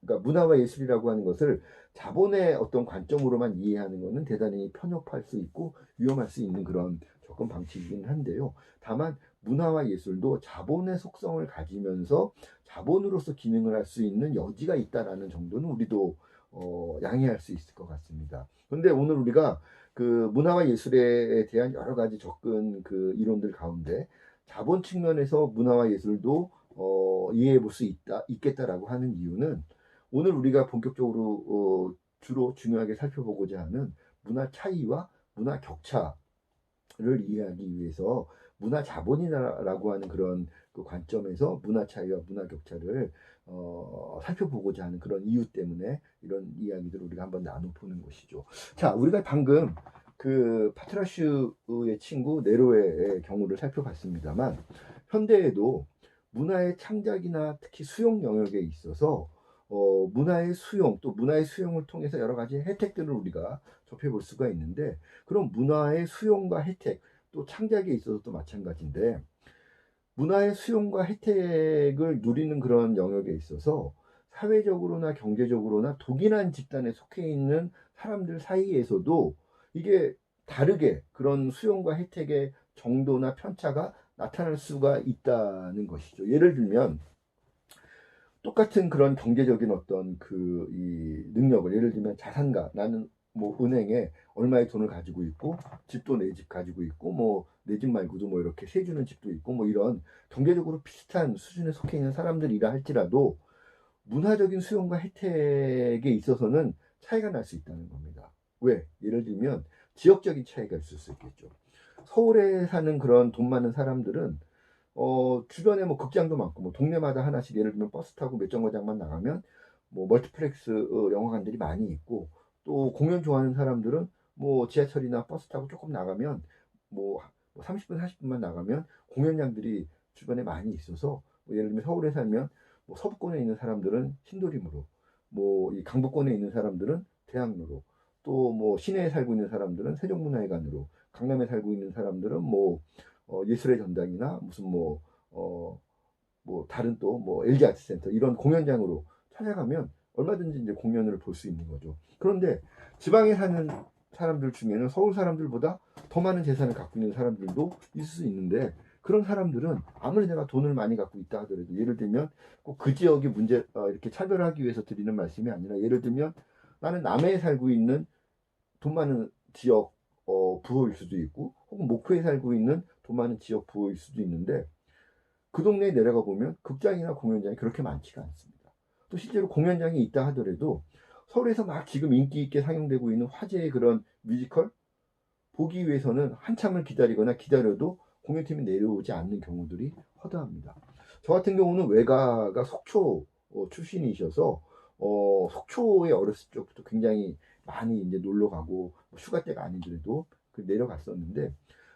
[SPEAKER 1] 그러니까 문화와 예술이라고 하는 것을 자본의 어떤 관점으로만 이해하는 것은 대단히 편협할 수 있고 위험할 수 있는 그런 접근 방식이긴 한데요. 다만 문화와 예술도 자본의 속성을 가지면서 자본으로서 기능을 할 수 있는 여지가 있다라는 정도는 우리도 양해할 수 있을 것 같습니다. 그런데 오늘 우리가 그 문화와 예술에 대한 여러 가지 접근 그 이론들 가운데 자본 측면에서 문화와 예술도 이해해 볼 수 있겠다라고 하는 이유는 오늘 우리가 본격적으로 주로 중요하게 살펴보고자 하는 문화 차이와 문화 격차를 이해하기 위해서 문화 자본이라고 하는 그런 그 관점에서 문화 차이와 문화 격차를 살펴보고자 하는 그런 이유 때문에 이런 이야기들을 우리가 한번 나눠보는 것이죠. 자, 우리가 방금 그 파트라슈의 친구 네로의 경우를 살펴봤습니다만 현대에도 문화의 창작이나 특히 수용 영역에 있어서 문화의 수용 또 문화의 수용을 통해서 여러 가지 혜택들을 우리가 접해볼 수가 있는데 그럼 문화의 수용과 혜택 또 창작에 있어서도 마찬가지인데 문화의 수용과 혜택을 누리는 그런 영역에 있어서 사회적으로나 경제적으로나 독일한 집단에 속해 있는 사람들 사이에서도 이게 다르게 그런 수용과 혜택의 정도나 편차가 나타날 수가 있다는 것이죠. 예를 들면 똑같은 그런 경제적인 어떤 그 이 능력을 예를 들면 자산가 나는 뭐 은행에 얼마의 돈을 가지고 있고 집도 내 집 가지고 있고 뭐 내 집 말고도 뭐 이렇게 세 주는 집도 있고 뭐 이런 경제적으로 비슷한 수준에 속해 있는 사람들이라 할지라도 문화적인 수용과 혜택에 있어서는 차이가 날 수 있다는 겁니다. 왜? 예를 들면 지역적인 차이가 있을 수 있겠죠. 서울에 사는 그런 돈 많은 사람들은 주변에 뭐 극장도 많고 뭐 동네마다 하나씩 예를 들면 버스 타고 몇 정거장만 나가면 뭐 멀티플렉스 영화관들이 많이 있고 또 공연 좋아하는 사람들은 뭐 지하철이나 버스 타고 조금 나가면 뭐 30분 40분만 나가면 공연장들이 주변에 많이 있어서 뭐 예를 들면 서울에 살면 뭐 서부권에 있는 사람들은 신도림으로 뭐 이 강북권에 있는 사람들은 대학로로 또 뭐 시내에 살고 있는 사람들은 세종문화회관으로 강남에 살고 있는 사람들은 뭐 예술의 전당이나 무슨 뭐 다른 또 뭐 LG 아트센터 이런 공연장으로 찾아가면 얼마든지 이제 공연을 볼 수 있는 거죠. 그런데 지방에 사는 사람들 중에는 서울 사람들보다 더 많은 재산을 갖고 있는 사람들도 있을 수 있는데 그런 사람들은 아무리 내가 돈을 많이 갖고 있다 하더라도 예를 들면 꼭 그 지역의 문제 이렇게 차별하기 위해서 드리는 말씀이 아니라 예를 들면 나는 남해에 살고 있는 돈 많은 지역 부호일 수도 있고 혹은 목포에 살고 있는 돈 많은 지역 부호일 수도 있는데 그 동네에 내려가 보면 극장이나 공연장이 그렇게 많지가 않습니다. 또 실제로 공연장이 있다 하더라도 서울에서 막 지금 인기 있게 상영되고 있는 화제의 그런 뮤지컬 보기 위해서는 한참을 기다리거나 기다려도 공연팀이 내려오지 않는 경우들이 허다합니다. 저 같은 경우는 외가가 속초 출신이셔서 속초에 어렸을 적부터 굉장히 많이 이제 놀러 가고 뭐 휴가 때가 아니더라도 그 내려갔었는데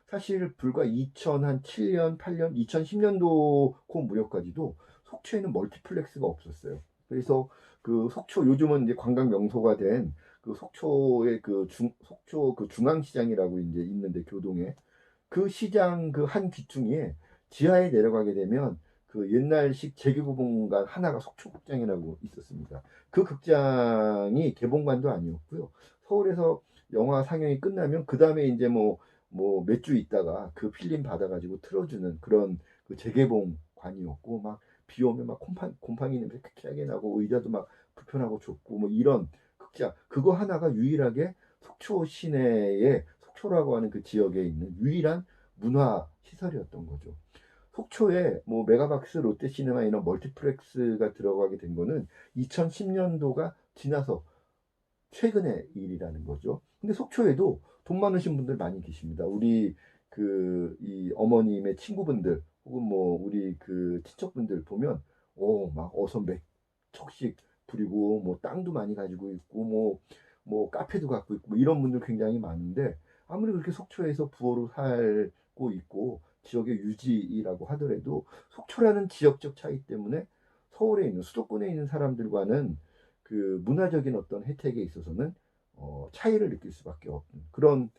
[SPEAKER 1] 사실 불과 2007년, 8년, 2010년도 그 무렵까지도 속초에는 멀티플렉스가 없었어요. 그래서 그 속초 요즘은 이제 관광 명소가 된 그 속초의 속초 그 중앙시장이라고 이제 있는데 교동에 그 시장 그 한 귀퉁이에 지하에 내려가게 되면 그 옛날식 재개구공간 하나가 속초극장이라고 있었습니다. 그 극장이 개봉관도 아니었고요. 서울에서 영화 상영이 끝나면 그 다음에 이제 뭐 몇 주 있다가 그 필름 받아가지고 틀어주는 그런 그 재개봉관이었고 막 비 오면 막 곰팡이 냄새 쾌쾌하게 나고 의자도 막 불편하고 좁고 뭐 이런 극장 그거 하나가 유일하게 속초 시내에 속초라고 하는 그 지역에 있는 유일한 문화 시설이었던 거죠. 속초에 뭐 메가박스, 롯데시네마 이런 멀티플렉스가 들어가게 된 거는 2010년도가 지나서 최근의 일이라는 거죠. 근데 속초에도 돈 많으신 분들 많이 계십니다. 우리 그 이 어머님의 친구분들 혹은 뭐 우리 그 친척분들 보면 막 어서 몇 척씩 부리고 뭐 땅도 많이 가지고 있고 뭐 카페도 갖고 있고 뭐 이런 분들 굉장히 많은데 아무리 그렇게 속초에서 부호로 살고 있고 지역의 유지라고 하더라도 속초라는 지역적 차이 때문에 서울에 있는 수도권에 있는 사람들과는 그 문화적인 어떤 혜택에 있어서는 차이를 느낄 수밖에 없는 그런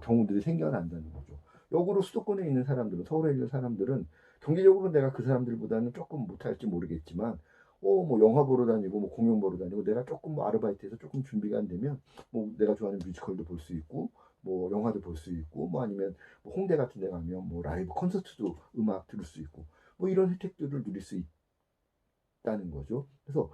[SPEAKER 1] 경우들이 생겨난다는 거죠. 역으로 수도권에 있는 사람들은 서울에 있는 사람들은 경제적으로 내가 그 사람들보다는 조금 못할지 모르겠지만 뭐 영화 보러 다니고 뭐 공연 보러 다니고 내가 조금 뭐 아르바이트해서 조금 준비가 안 되면 뭐 내가 좋아하는 뮤지컬도 볼 수 있고 뭐 영화도 볼 수 있고 뭐 아니면 뭐 홍대 같은 데 가면 뭐 라이브 콘서트도 음악 들을 수 있고 뭐 이런 혜택들을 누릴 수 있다는 거죠. 그래서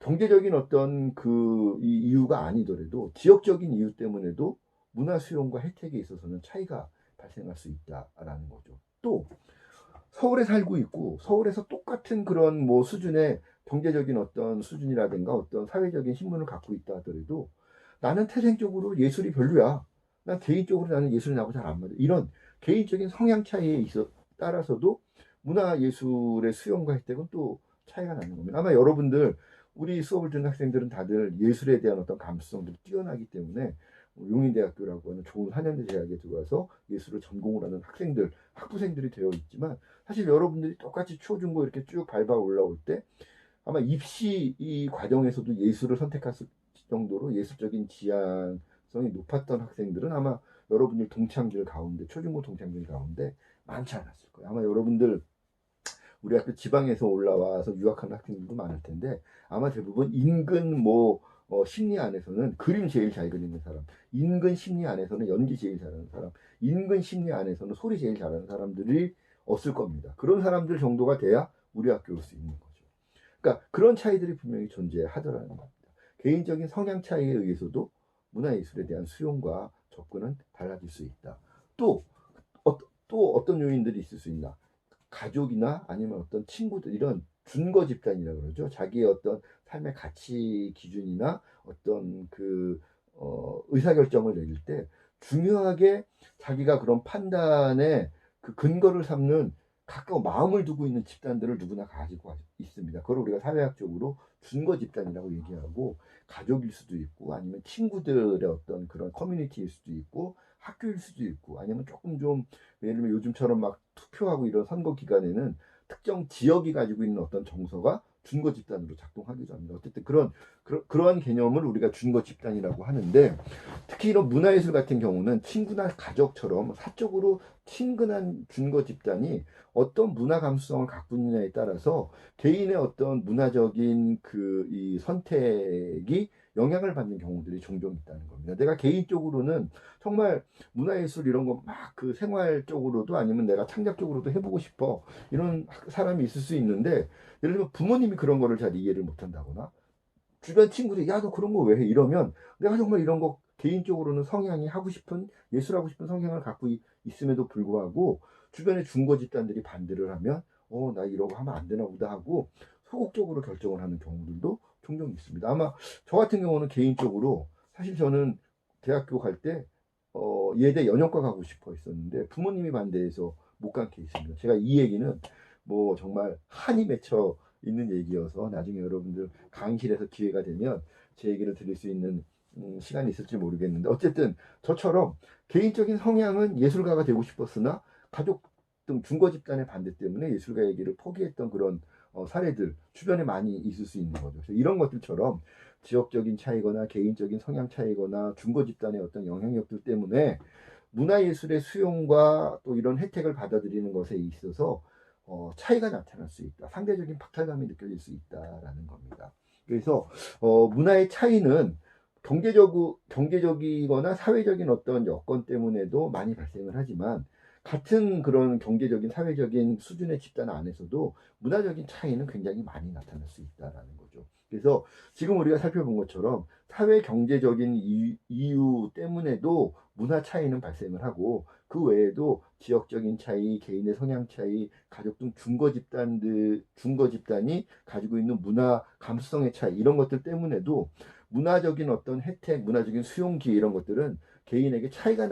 [SPEAKER 1] 경제적인 어떤 그 이유가 아니더라도 지역적인 이유 때문에도 문화 수용과 혜택에 있어서는 차이가 발생할 수 있다라는 거죠. 또 서울에 살고 있고 서울에서 똑같은 그런 뭐 수준의 경제적인 어떤 수준이라든가 어떤 사회적인 신분을 갖고 있다 하더라도 나는 태생적으로 예술이 별로야. 난 개인적으로 나는 예술이 나하고 잘 안 맞아. 이런 개인적인 성향 차이에 있어 따라서도 문화 예술의 수용과 혜택은 또 차이가 나는 겁니다. 아마 여러분들 우리 수업을 듣는 학생들은 다들 예술에 대한 어떤 감수성들이 뛰어나기 때문에 용인대학교라고 하는 좋은 한양대 대학에 들어와서 예술을 전공을 하는 학생들, 학부생들이 되어 있지만 사실 여러분들이 똑같이 초중고 이렇게 쭉 밟아 올라올 때 아마 입시 이 과정에서도 예술을 선택했을 정도로 예술적인 지향성이 높았던 학생들은 아마 여러분들 동창들 가운데 초중고 동창들 가운데 많지 않았을 거예요. 아마 여러분들 우리 학교 지방에서 올라와서 유학하는 학생들도 많을 텐데 아마 대부분 인근 뭐 심리 안에서는 그림 제일 잘 그리는 사람, 인근 심리 안에서는 연기 제일 잘하는 사람, 인근 심리 안에서는 소리 제일 잘하는 사람들이 없을 겁니다. 그런 사람들 정도가 돼야 우리 학교 올 수 있는 거죠. 그러니까 그런 차이들이 분명히 존재하더라는 겁니다. 개인적인 성향 차이에 의해서도 문화예술에 대한 수용과 접근은 달라질 수 있다. 또, 또 어떤 요인들이 있을 수 있나? 가족이나 아니면 어떤 친구들 이런 준거 집단이라고 그러죠. 자기의 어떤 삶의 가치 기준이나 어떤 그 의사결정을 내릴 때 중요하게 자기가 그런 판단에 그 근거를 삼는 가까운 마음을 두고 있는 집단들을 누구나 가지고 있습니다. 그걸 우리가 사회학적으로 준거 집단이라고 얘기하고 가족일 수도 있고 아니면 친구들의 어떤 그런 커뮤니티일 수도 있고 학교일 수도 있고 아니면 조금 좀 예를 들면 요즘처럼 막 투표하고 이런 선거 기간에는 특정 지역이 가지고 있는 어떤 정서가 준거 집단으로 작동하기도 합니다. 어쨌든 그러한 개념을 우리가 준거 집단이라고 하는데 특히 이런 문화예술 같은 경우는 친구나 가족처럼 사적으로 친근한 준거 집단이 어떤 문화 감수성을 갖고 있느냐에 따라서 개인의 어떤 문화적인 그 이 선택이 영향을 받는 경우들이 종종 있다는 겁니다. 내가 개인적으로는 정말 문화예술 이런 거 막 그 생활적으로도 아니면 내가 창작적으로도 해보고 싶어 이런 사람이 있을 수 있는데 예를 들면 부모님이 그런 거를 잘 이해를 못한다거나 주변 친구들이 야 너 그런 거 왜 해? 이러면 내가 정말 이런 거 개인적으로는 성향이 하고 싶은 예술하고 싶은 성향을 갖고 있음에도 불구하고 주변의 중고 집단들이 반대를 하면 나 이러고 하면 안 되나 보다 하고 소극적으로 결정을 하는 경우들도 종종 있습니다. 아마 저 같은 경우는 개인적으로 사실 저는 대학교 갈 때 예대 연영과 가고 싶어 했었는데 부모님이 반대해서 못 간 케이스입니다. 제가 이 얘기는 뭐 정말 한이 맺혀 있는 얘기여서 나중에 여러분들 강의실에서 기회가 되면 제 얘기를 들을 수 있는 시간이 있을지 모르겠는데 어쨌든 저처럼 개인적인 성향은 예술가가 되고 싶었으나 가족 등 중거 집단의 반대 때문에 예술가 얘기를 포기했던 그런 사례들 주변에 많이 있을 수 있는 거죠. 그래서 이런 것들처럼 지역적인 차이거나 개인적인 성향 차이거나 중거 집단의 어떤 영향력들 때문에 문화예술의 수용과 또 이런 혜택을 받아들이는 것에 있어서 차이가 나타날 수 있다. 상대적인 박탈감이 느껴질 수 있다라는 겁니다. 그래서 문화의 차이는 경제적이거나 사회적인 어떤 여건 때문에도 많이 발생을 하지만 같은 그런 경제적인 사회적인 수준의 집단 안에서도 문화적인 차이는 굉장히 많이 나타날 수 있다라는 거죠. 그래서 지금 우리가 살펴본 것처럼 사회 경제적인 이유 때문에도 문화 차이는 발생을 하고 그 외에도 지역적인 차이, 개인의 성향 차이, 가족 등 중거 집단이 가지고 있는 문화 감수성의 차이 이런 것들 때문에도 문화적인 어떤 혜택, 문화적인 수용 기회 이런 것들은 개인에게 차이가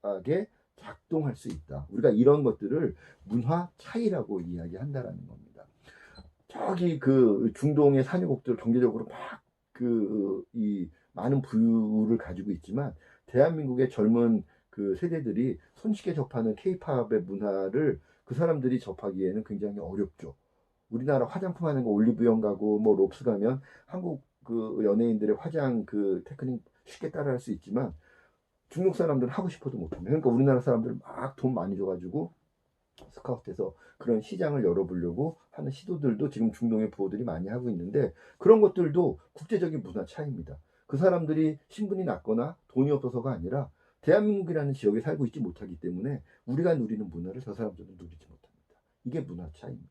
[SPEAKER 1] 나게 작동할 수 있다. 우리가 이런 것들을 문화 차이라고 이야기한다라는 겁니다. 저기 그 중동의 산유국들 경제적으로 막 그 이 많은 부유를 가지고 있지만 대한민국의 젊은 그 세대들이 손쉽게 접하는 케이팝의 문화를 그 사람들이 접하기에는 굉장히 어렵죠. 우리나라 화장품 하는 거 올리브영 가고 뭐 롭스 가면 한국 그 연예인들의 화장 그 테크닉 쉽게 따라할 수 있지만 중국 사람들은 하고 싶어도 못합니다. 그러니까 우리나라 사람들은 막 돈 많이 줘가지고 스카우트에서 그런 시장을 열어보려고 하는 시도들도 지금 중동의 부호들이 많이 하고 있는데, 그런 것들도 국제적인 문화 차이입니다. 그 사람들이 신분이 낮거나 돈이 없어서가 아니라 대한민국이라는 지역에 살고 있지 못하기 때문에 우리가 누리는 문화를 저 사람들은 누리지 못합니다. 이게 문화 차이입니다.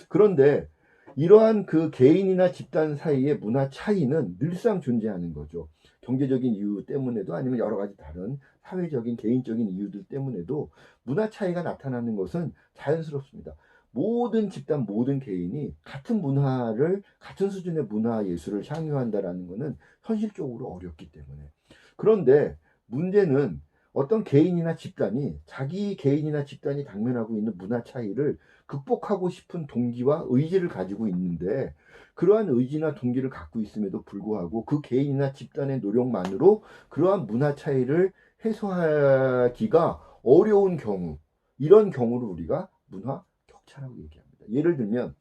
[SPEAKER 1] 그런데 이러한 그 개인이나 집단 사이의 문화 차이는 늘상 존재하는 거죠. 경제적인 이유 때문에도 아니면 여러 가지 다른 사회적인 개인적인 이유들 때문에도 문화 차이가 나타나는 것은 자연스럽습니다. 모든 집단, 모든 개인이 같은 문화를, 같은 수준의 문화 예술을 향유한다라는 것은 현실적으로 어렵기 때문에. 그런데 문제는 어떤 개인이나 집단이 자기 개인이나 집단이 당면하고 있는 문화 차이를 극복하고 싶은 동기와 의지를 가지고 있는데, 그러한 의지나 동기를 갖고 있음에도 불구하고 그 개인이나 집단의 노력만으로 그러한 문화 차이를 해소하기가 어려운 경우, 이런 경우를 우리가 문화 격차라고 얘기합니다. 예를 들면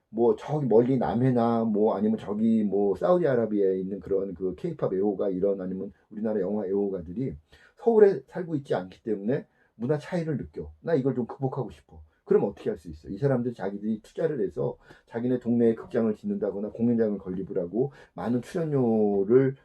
[SPEAKER 1] 뭐 저기 멀리 남해나 뭐 아니면 저기 뭐 사우디아라비아에 있는 그런 그 케이팝 애호가, 이런 아니면 우리나라 영화 애호가들이 서울에 살고 있지 않기 때문에 문화 차이를 느껴. 나 이걸 좀 극복하고 싶어. 그럼 어떻게 할 수 있어? 이 사람들이 자기들이 투자를 해서 자기네 동네에 극장을 짓는다거나 공연장을 건립을 하고 많은 출연료를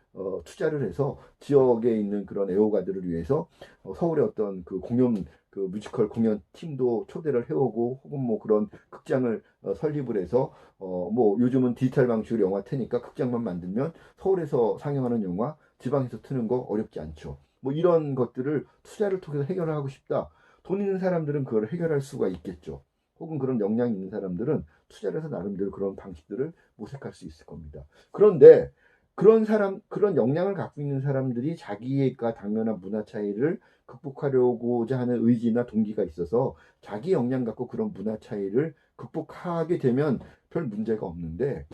[SPEAKER 1] 투자를 해서 지역에 있는 그런 애호가들을 위해서 서울의 어떤 그 공연, 그 뮤지컬 공연 팀도 초대를 해오고, 혹은 뭐 그런 극장을 설립을 해서 뭐 요즘은 디지털 방식으로 영화 트니까 극장만 만들면 서울에서 상영하는 영화 지방에서 트는 거 어렵지 않죠. 뭐 이런 것들을 투자를 통해서 해결하고 싶다. 돈 있는 사람들은 그걸 해결할 수가 있겠죠. 혹은 그런 역량이 있는 사람들은 투자를 해서 나름대로 그런 방식들을 모색할 수 있을 겁니다. 그런데 그런 사람, 그런 역량을 갖고 있는 사람들이 자기가 당면한 문화 차이를 극복하려고자 하는 의지나 동기가 있어서 자기 역량 갖고 그런 문화 차이를 극복하게 되면 별 문제가 없는데,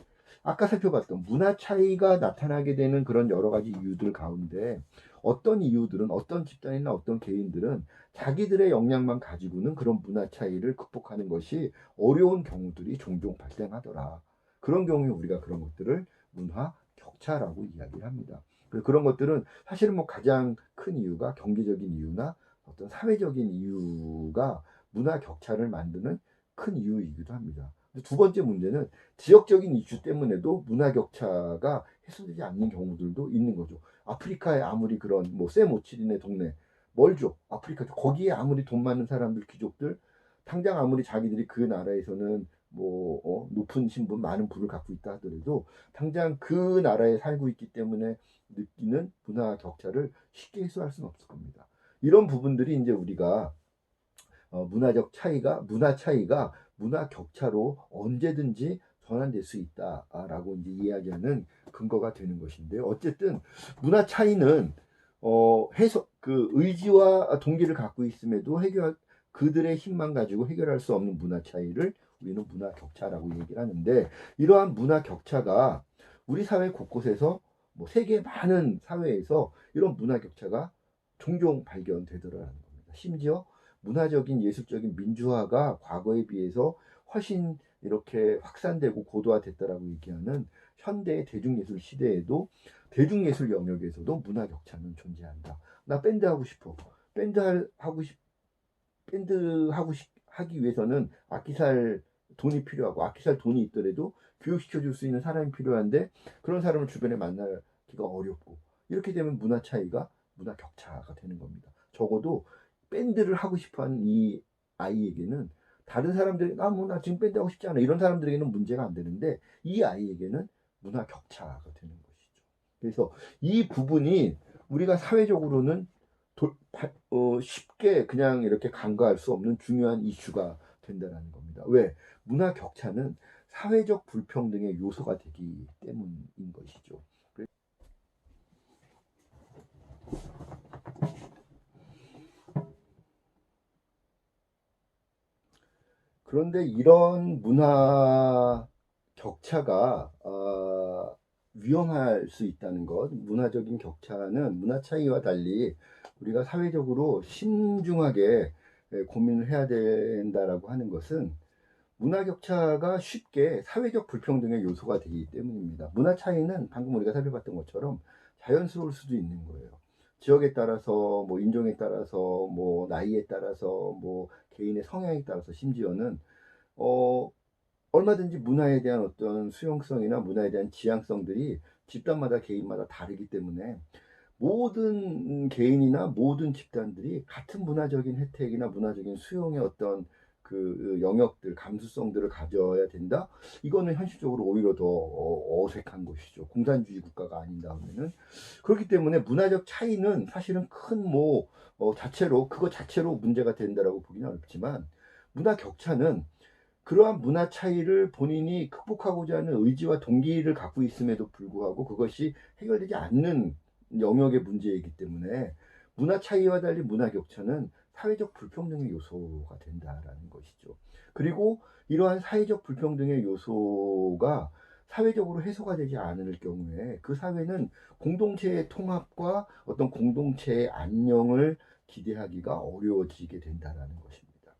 [SPEAKER 1] 아까 살펴봤던 문화 차이가 나타나게 되는 그런 여러 가지 이유들 가운데 어떤 이유들은, 어떤 집단이나 어떤 개인들은 자기들의 역량만 가지고는 그런 문화 차이를 극복하는 것이 어려운 경우들이 종종 발생하더라. 그런 경우에 우리가 그런 것들을 문화 격차라고 이야기를 합니다. 그런 것들은 사실은 뭐 가장 큰 이유가 경제적인 이유나 어떤 사회적인 이유가 문화 격차를 만드는 큰 이유이기도 합니다. 두 번째 문제는 지역적인 이슈 때문에도 문화 격차가 해소되지 않는 경우들도 있는 거죠. 아프리카에 아무리 그런 뭐 세모치린의 동네 멀죠. 아프리카 거기에 아무리 돈 많은 사람들, 귀족들, 당장 아무리 자기들이 그 나라에서는 뭐 높은 신분, 많은 부를 갖고 있다 하더라도 당장 그 나라에 살고 있기 때문에 느끼는 문화 격차를 쉽게 해소할 수는 없을 겁니다. 이런 부분들이 이제 우리가 문화적 차이가, 문화 차이가 문화 격차로 언제든지 전환될 수 있다라고 이제 이야기하는 근거가 되는 것인데요. 어쨌든 문화 차이는 해서 그 의지와 동기를 갖고 있음에도 그들의 힘만 가지고 해결할 수 없는 문화 차이를 우리는 문화 격차라고 얘기를 하는데, 이러한 문화 격차가 우리 사회 곳곳에서, 뭐 세계 많은 사회에서 이런 문화 격차가 종종 발견되더라는 겁니다. 심지어 문화적인 예술적인 민주화가 과거에 비해서 훨씬 이렇게 확산되고 고도화됐다라고 얘기하는 현대의 대중예술 시대에도 대중예술 영역에서도 문화 격차는 존재한다. 나 밴드 하고 싶어. 밴드 하기 위해서는 악기 살 돈이 필요하고, 악기 살 돈이 있더라도 교육시켜 줄 수 있는 사람이 필요한데 그런 사람을 주변에 만나기가 어렵고, 이렇게 되면 문화 차이가, 문화 격차가 되는 겁니다. 적어도 밴드를 하고 싶어 하는 이 아이에게는 다른 사람들이 나 지금 밴드 하고 싶지 않아, 이런 사람들에게는 문제가 안 되는데 이 아이에게는 문화 격차가 되는 것이죠. 그래서 이 부분이 우리가 사회적으로는 쉽게 그냥 이렇게 간과할 수 없는 중요한 이슈가 된다는 겁니다. 왜? 문화 격차는 사회적 불평등의 요소가 되기 때문인 것이죠. 그런데 이런 문화 격차가 위험할 수 있다는 것, 문화적인 격차는 문화 차이와 달리 우리가 사회적으로 신중하게 고민을 해야 된다라고 하는 것은, 문화 격차가 쉽게 사회적 불평등의 요소가 되기 때문입니다. 문화 차이는 방금 우리가 살펴봤던 것처럼 자연스러울 수도 있는 거예요. 지역에 따라서 뭐 인종에 따라서 뭐 나이에 따라서 뭐 개인의 성향에 따라서 심지어는 어 얼마든지 문화에 대한 어떤 수용성이나 문화에 대한 지향성들이 집단마다 개인마다 다르기 때문에 모든 개인이나 모든 집단들이 같은 문화적인 혜택이나 문화적인 수용의 어떤 그 영역들, 감수성들을 가져야 된다. 이거는 현실적으로 오히려 더 어색한 것이죠. 공산주의 국가가 아닌 다음에는. 그렇기 때문에 문화적 차이는 사실은 큰 뭐 자체로 그거 자체로 문제가 된다라고 보기는 어렵지만, 문화 격차는 그러한 문화 차이를 본인이 극복하고자 하는 의지와 동기를 갖고 있음에도 불구하고 그것이 해결되지 않는 영역의 문제이기 때문에, 문화 차이와 달리 문화 격차는 사회적 불평등의 요소가 된다라는 것이죠. 그리고 이러한 사회적 불평등의 요소가 사회적으로 해소가 되지 않을 경우에 그 사회는 공동체의 통합과 어떤 공동체의 안녕을 기대하기가 어려워지게 된다라는 것입니다.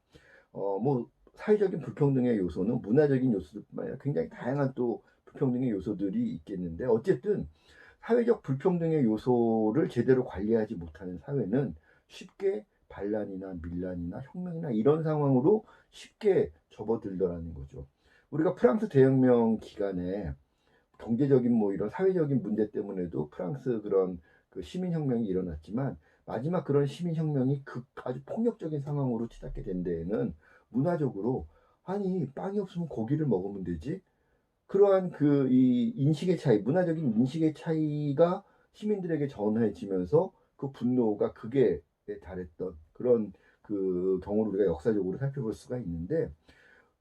[SPEAKER 1] 뭐 사회적인 불평등의 요소는 문화적인 요소뿐만 아니라 굉장히 다양한 또 불평등의 요소들이 있겠는데, 어쨌든 사회적 불평등의 요소를 제대로 관리하지 못하는 사회는 쉽게 반란이나 밀란이나 혁명이나 이런 상황으로 쉽게 접어들더라는 거죠. 우리가 프랑스 대혁명 기간에 경제적인 뭐 이런 사회적인 문제 때문에도 프랑스 그런 그 시민혁명이 일어났지만, 마지막 그런 시민혁명이 아주 폭력적인 상황으로 치닫게 된 데에는 문화적으로, 아니 빵이 없으면 고기를 먹으면 되지, 그러한 그 이 인식의 차이, 문화적인 인식의 차이가 시민들에게 전해지면서 그 분노가 극에 달했던 그런 그 경우를 우리가 역사적으로 살펴볼 수가 있는데,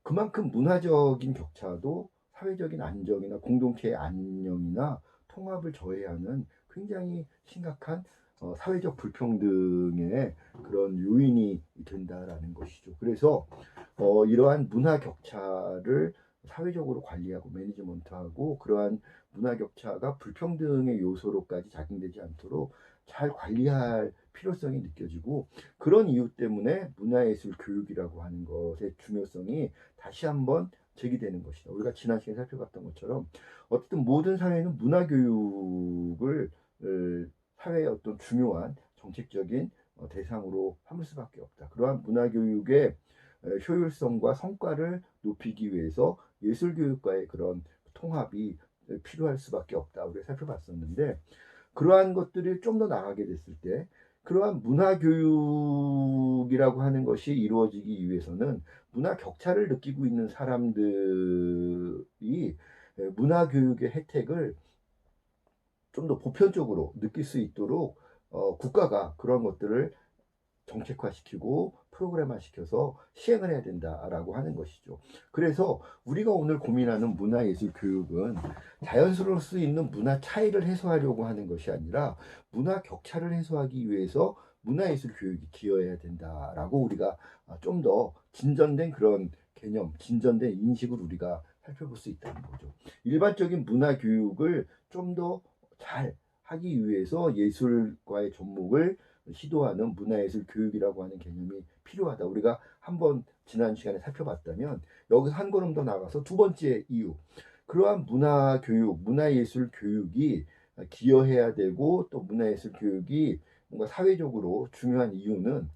[SPEAKER 1] 그만큼 문화적인 격차도 사회적인 안정이나 공동체의 안녕이나 통합을 저해하는 굉장히 심각한 사회적 불평등의 그런 요인이 된다라는 것이죠. 그래서 이러한 문화 격차를 사회적으로 관리하고 매니지먼트하고, 그러한 문화 격차가 불평등의 요소로까지 작용되지 않도록 잘 관리할 필요성이 느껴지고, 그런 이유 때문에 문화예술 교육이라고 하는 것의 중요성이 다시 한번 제기되는 것이다. 우리가 지난 시간에 살펴봤던 것처럼 어쨌든 모든 사회는 문화 교육을 사회의 어떤 중요한 정책적인 대상으로 삼을 수밖에 없다. 그러한 문화 교육의 효율성과 성과를 높이기 위해서 예술 교육과의 그런 통합이 필요할 수밖에 없다. 우리가 살펴봤었는데, 그러한 것들이 좀 더 나아가게 됐을 때 그러한 문화 교육이라고 하는 것이 이루어지기 위해서는 문화 격차를 느끼고 있는 사람들이 문화 교육의 혜택을 좀 더 보편적으로 느낄 수 있도록 국가가 그런 것들을 정책화시키고 프로그램화시켜서 시행을 해야 된다라고 하는 것이죠. 그래서 우리가 오늘 고민하는 문화예술 교육은 자연스러울 수 있는 문화 차이를 해소하려고 하는 것이 아니라 문화 격차를 해소하기 위해서 문화예술 교육이 기여해야 된다라고, 우리가 좀 더 진전된 그런 개념, 진전된 인식을 우리가 살펴볼 수 있다는 거죠. 일반적인 문화 교육을 좀 더 잘 하기 위해서 예술과의 접목을 시도하는 문화예술 교육이라고 하는 개념이 필요하다. 우리가 한번 지난 시간에 살펴봤다면, 여기서 한 걸음 더 나가서 두 번째 이유, 그러한 문화 교육, 문화예술 교육이 기여해야 되고 또 문화예술 교육이 뭔가 사회적으로 중요한 이유는,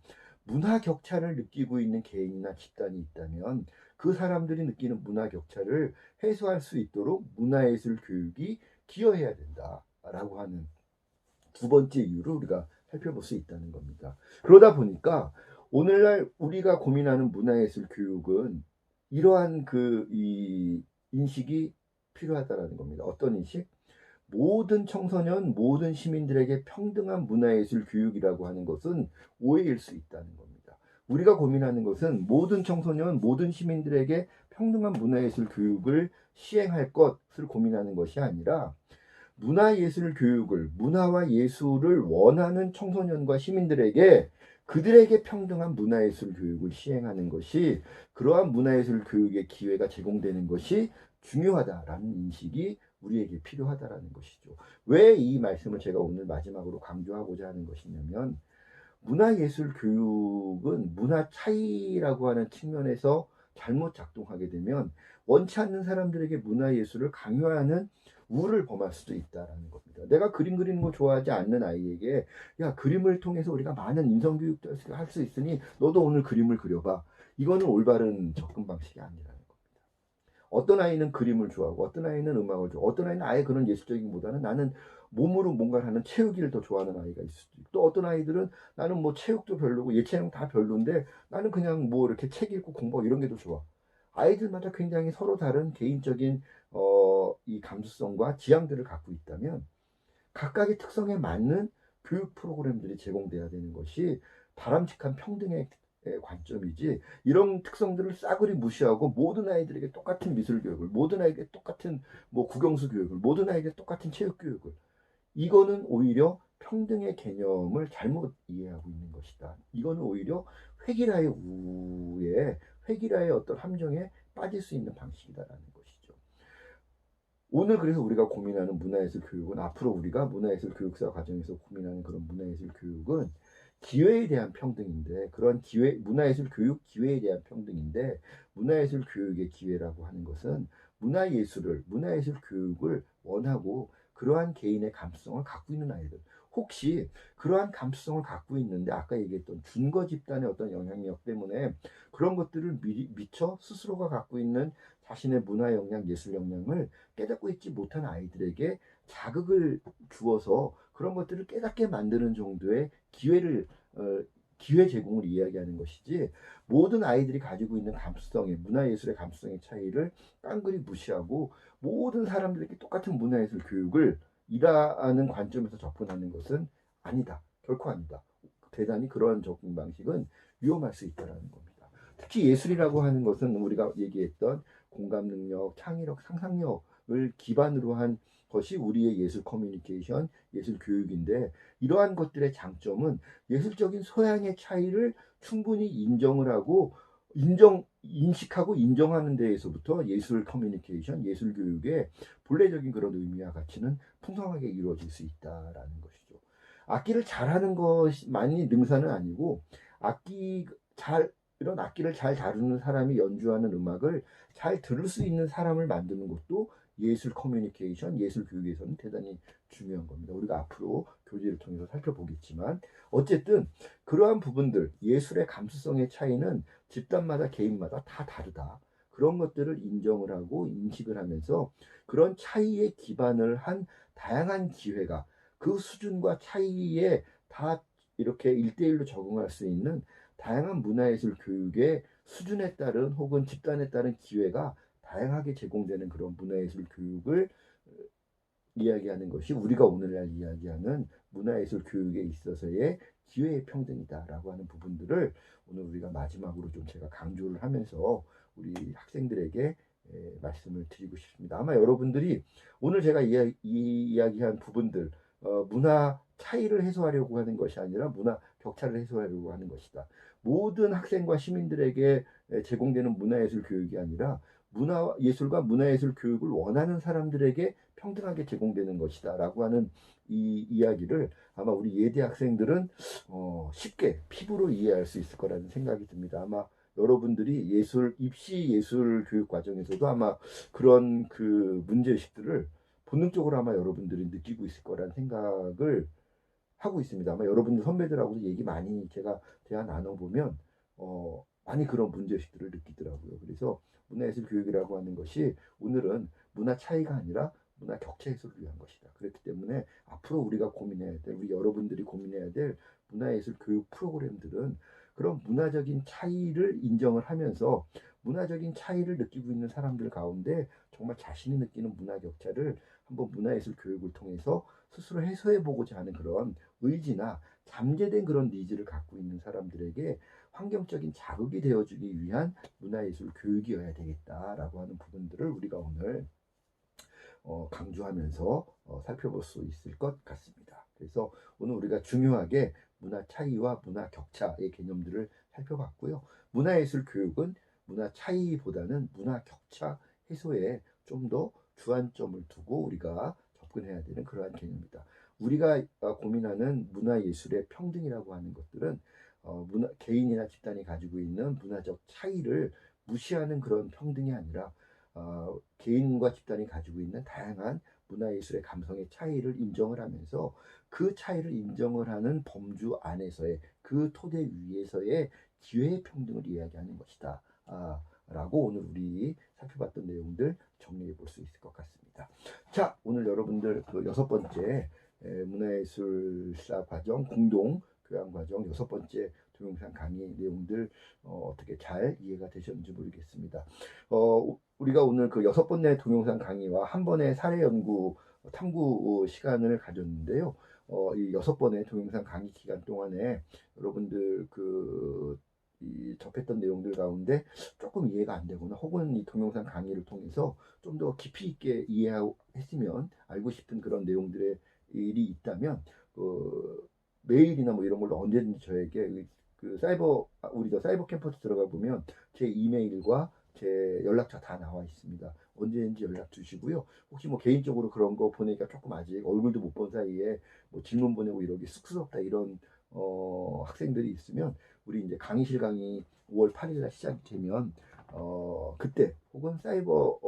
[SPEAKER 1] 문화 격차를 느끼고 있는 개인이나 집단이 있다면 그 사람들이 느끼는 문화 격차를 해소할 수 있도록 문화예술 교육이 기여해야 된다라고 하는 두 번째 이유를 우리가 살펴볼 수 있다는 겁니다. 그러다 보니까 오늘날 우리가 고민하는 문화예술 교육은 이러한 이 인식이 필요하다라는 겁니다. 어떤 인식? 모든 청소년, 모든 시민들에게 평등한 문화예술 교육이라고 하는 것은 오해일 수 있다는 겁니다. 우리가 고민하는 것은 모든 청소년, 모든 시민들에게 평등한 문화예술 교육을 시행할 것을 고민하는 것이 아니라, 문화예술 교육을, 문화와 예술을 원하는 청소년과 시민들에게 그들에게 평등한 문화예술 교육을 시행하는 것이, 그러한 문화예술 교육의 기회가 제공되는 것이 중요하다라는 인식이 우리에게 필요하다라는 것이죠. 왜 이 말씀을 제가 오늘 마지막으로 강조하고자 하는 것이냐면, 문화예술 교육은 문화 차이라고 하는 측면에서 잘못 작동하게 되면 원치 않는 사람들에게 문화예술을 강요하는 우를 범할 수도 있다라는 겁니다. 내가 그림 그리는 거 좋아하지 않는 아이에게 야, 그림을 통해서 우리가 많은 인성교육도 할 수 있으니 너도 오늘 그림을 그려봐. 이거는 올바른 접근 방식이 아니라는 겁니다. 어떤 아이는 그림을 좋아하고 어떤 아이는 음악을 좋아하고 어떤 아이는 아예 그런 예술적인보다는 나는 몸으로 뭔가를 하는 체육을 더 좋아하는 아이가 있을 수도 있고 또 어떤 아이들은 나는 뭐 체육도 별로고 예체능 다 별론데 나는 그냥 뭐 이렇게 책 읽고 공부하고 이런 게 더 좋아. 아이들마다 굉장히 서로 다른 개인적인 이 감수성과 지향들을 갖고 있다면 각각의 특성에 맞는 교육 프로그램들이 제공돼야 되는 것이 바람직한 평등의 관점이지 이런 특성들을 싸그리 무시하고 모든 아이들에게 똑같은 미술 교육을 모든 아이에게 똑같은 뭐 국영수 교육을 모든 아이에게 똑같은 체육 교육을 이거는 오히려 평등의 개념을 잘못 이해하고 있는 것이다. 이거는 오히려 획일화의 우에 획일화의 어떤 함정에 빠질 수 있는 방식이다라는 것이죠. 오늘 그래서 우리가 고민하는 문화예술 교육은 앞으로 우리가 문화예술 교육사 과정에서 고민하는 그런 문화예술 교육은 기회에 대한 평등인데 그런 기회 문화예술 교육 기회에 대한 평등인데 문화예술 교육의 기회라고 하는 것은 문화예술 교육을 원하고 그러한 개인의 감수성을 갖고 있는 아이들 혹시 그러한 감수성을 갖고 있는데 아까 얘기했던 준거 집단의 어떤 영향력 때문에 그런 것들을 미처 스스로가 갖고 있는 자신의 문화 역량, 예술 역량을 깨닫고 있지 못한 아이들에게 자극을 주어서 그런 것들을 깨닫게 만드는 정도의 어, 기회 제공을 이야기하는 것이지 모든 아이들이 가지고 있는 감수성의 문화예술의 감수성의 차이를 깡그리 무시하고 모든 사람들에게 똑같은 문화예술 교육을 이라는 관점에서 접근하는 것은 아니다. 결코 아니다. 대단히 그러한 접근 방식은 위험할 수 있다는 겁니다. 특히 예술이라고 하는 것은 우리가 얘기했던 공감 능력, 창의력, 상상력을 기반으로 한 것이 우리의 예술 커뮤니케이션, 예술 교육인데 이러한 것들의 장점은 예술적인 소양의 차이를 충분히 인정을 하고 인식하고 인정하는 데에서부터 예술 커뮤니케이션, 예술 교육의 본래적인 그런 의미와 가치는 풍성하게 이루어질 수 있다라는 것이죠. 악기를 잘하는 것만이 능사는 아니고 악기 잘 이런 악기를 잘 다루는 사람이 연주하는 음악을 잘 들을 수 있는 사람을 만드는 것도 예술 커뮤니케이션, 예술 교육에서는 대단히 중요한 겁니다. 우리가 앞으로 교재를 통해서 살펴보겠지만 어쨌든 그러한 부분들, 예술의 감수성의 차이는 집단마다 개인마다 다 다르다. 그런 것들을 인정을 하고 인식을 하면서 그런 차이에 기반을 한 다양한 기회가 그 수준과 차이에 다 이렇게 일대일로 적응할 수 있는 다양한 문화예술 교육의 수준에 따른 혹은 집단에 따른 기회가 다양하게 제공되는 그런 문화예술 교육을 이야기하는 것이 우리가 오늘날 이야기하는 문화예술 교육에 있어서의 기회의 평등이다라고 하는 부분들을 오늘 우리가 마지막으로 좀 제가 강조를 하면서 우리 학생들에게 말씀을 드리고 싶습니다. 아마 여러분들이 오늘 제가 이야기한 부분들 문화 차이를 해소하려고 하는 것이 아니라 문화 격차를 해소하려고 하는 것이다. 모든 학생과 시민들에게 제공되는 문화예술 교육이 아니라 문화예술과 문화예술 교육을 원하는 사람들에게 평등하게 제공되는 것이다라고 하는 이 이야기를 아마 우리 예대 학생들은 쉽게 피부로 이해할 수 있을 거라는 생각이 듭니다. 아마 여러분들이 입시 예술 교육 과정에서도 아마 그런 그 문제의식들을 본능적으로 아마 여러분들이 느끼고 있을 거라는 생각을 하고 있습니다. 아마 여러분들 선배들하고도 얘기 많이 제가 대화 나눠보면 많이 그런 문제의식들을 느끼더라고요. 그래서 문화예술 교육이라고 하는 것이 오늘은 문화 차이가 아니라 문화 격차 해소를 위한 것이다. 그렇기 때문에 앞으로 우리가 고민해야 될, 우리 여러분들이 고민해야 될 문화예술 교육 프로그램들은 그런 문화적인 차이를 인정을 하면서 문화적인 차이를 느끼고 있는 사람들 가운데 정말 자신이 느끼는 문화 격차를 한번 문화예술 교육을 통해서 스스로 해소해 보고자 하는 그런 의지나 잠재된 그런 니즈를 갖고 있는 사람들에게 환경적인 자극이 되어주기 위한 문화예술 교육이어야 되겠다라고 하는 부분들을 우리가 오늘 강조하면서 살펴볼 수 있을 것 같습니다. 그래서 오늘 우리가 중요하게 문화 차이와 문화 격차의 개념들을 살펴봤고요. 문화예술 교육은 문화 차이보다는 문화 격차 해소에 좀 더 주안점을 두고 우리가 접근해야 되는 그러한 개념입니다. 우리가 고민하는 문화예술의 평등이라고 하는 것들은 개인이나 집단이 가지고 있는 문화적 차이를 무시하는 그런 평등이 아니라 개인과 집단이 가지고 있는 다양한 문화예술의 감성의 차이를 인정을 하면서 그 차이를 인정을 하는 범주 안에서의 그 토대 위에서의 기회의 평등을 이야기하는 것이다. 라고 오늘 우리 살펴봤던 내용들 정리해 볼 수 있을 것 같습니다. 자, 오늘 여러분들 그 6번째 문화예술사 과정 공동 교양 과정 6번째 동영상 강의 내용들 어떻게 잘 이해가 되셨는지 모르겠습니다. 우리가 오늘 그 6번의 동영상 강의와 한 번의 사례 연구 탐구 시간을 가졌는데요. 이 6번의 동영상 강의 기간 동안에 여러분들 이 접했던 내용들 가운데 조금 이해가 안 되거나 혹은 이 동영상 강의를 통해서 좀 더 깊이 있게 이해했으면 알고 싶은 그런 내용들의 일이 있다면 메일이나 뭐 이런 걸로 언제든지 저에게 우리 사이버 캠퍼스 들어가 보면 제 이메일과 제 연락처 다 나와 있습니다. 언제든지 연락 주시고요. 혹시 뭐 개인적으로 그런 거 보내기가 조금 아직 얼굴도 못 본 사이에 뭐 질문 보내고 이러기 쑥스럽다 이런 학생들이 있으면 우리 이제 강의실 강의 5월 8일 날 시작이 되면 그때 혹은 사이버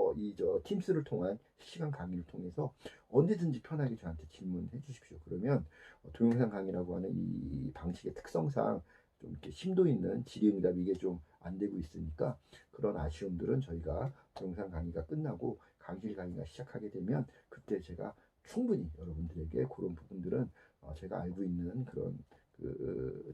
[SPEAKER 1] 팀스를 통한 실시간 강의를 통해서 언제든지 편하게 저한테 질문해 주십시오. 그러면 동영상 강의라고 하는 이 방식의 특성상 좀 이렇게 심도 있는 질의응답 이게 좀 안 되고 있으니까 그런 아쉬움들은 저희가 동영상 강의가 끝나고 강의실 강의가 시작하게 되면 그때 제가 충분히 여러분들에게 그런 부분들은 제가 알고 있는 그런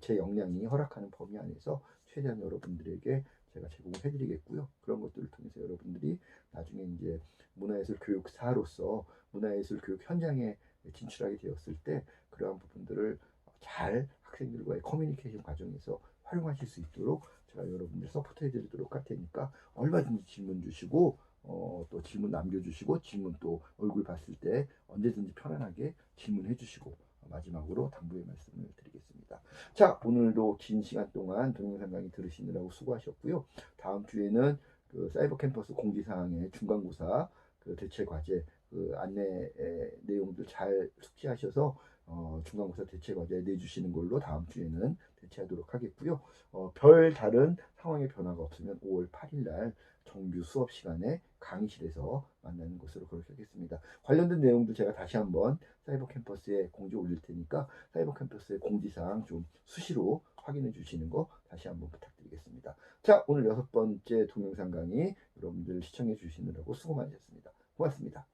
[SPEAKER 1] 제 역량이 허락하는 범위 안에서 최대한 여러분들에게 제가 제공을 해드리겠고요. 그런 것들을 통해서 여러분들이 나중에 이제 문화예술 교육사로서 문화예술 교육 현장에 진출하게 되었을 때 그러한 부분들을 잘 학생들과의 커뮤니케이션 과정에서 활용하실 수 있도록 제가 여러분들 서포트해 드리도록 할 테니까 얼마든지 질문 주시고 또 질문 남겨주시고 질문 또 얼굴 봤을 때 언제든지 편안하게 질문해 주시고 마지막으로 당부의 말씀을 드리겠습니다. 자, 오늘도 긴 시간 동안 동영상 강의 들으시느라고 수고하셨고요. 다음 주에는 그 사이버 캠퍼스 공지사항의 중간고사 대체 과제 안내 내용들 잘 숙지하셔서 중간고사 대체 과제 내주시는 걸로 다음 주에는 대체하도록 하겠고요. 별 다른 상황의 변화가 없으면 5월 8일 날 정규 수업 시간에 강의실에서 만나는 것으로 그렇게 하겠습니다. 관련된 내용도 제가 다시 한번 사이버 캠퍼스에 공지 올릴 테니까 사이버 캠퍼스의 공지사항 좀 수시로 확인해 주시는 거 다시 한번 부탁드리겠습니다. 자, 오늘 6번째 동영상 강의 여러분들 시청해 주시느라고 수고 많으셨습니다. 고맙습니다.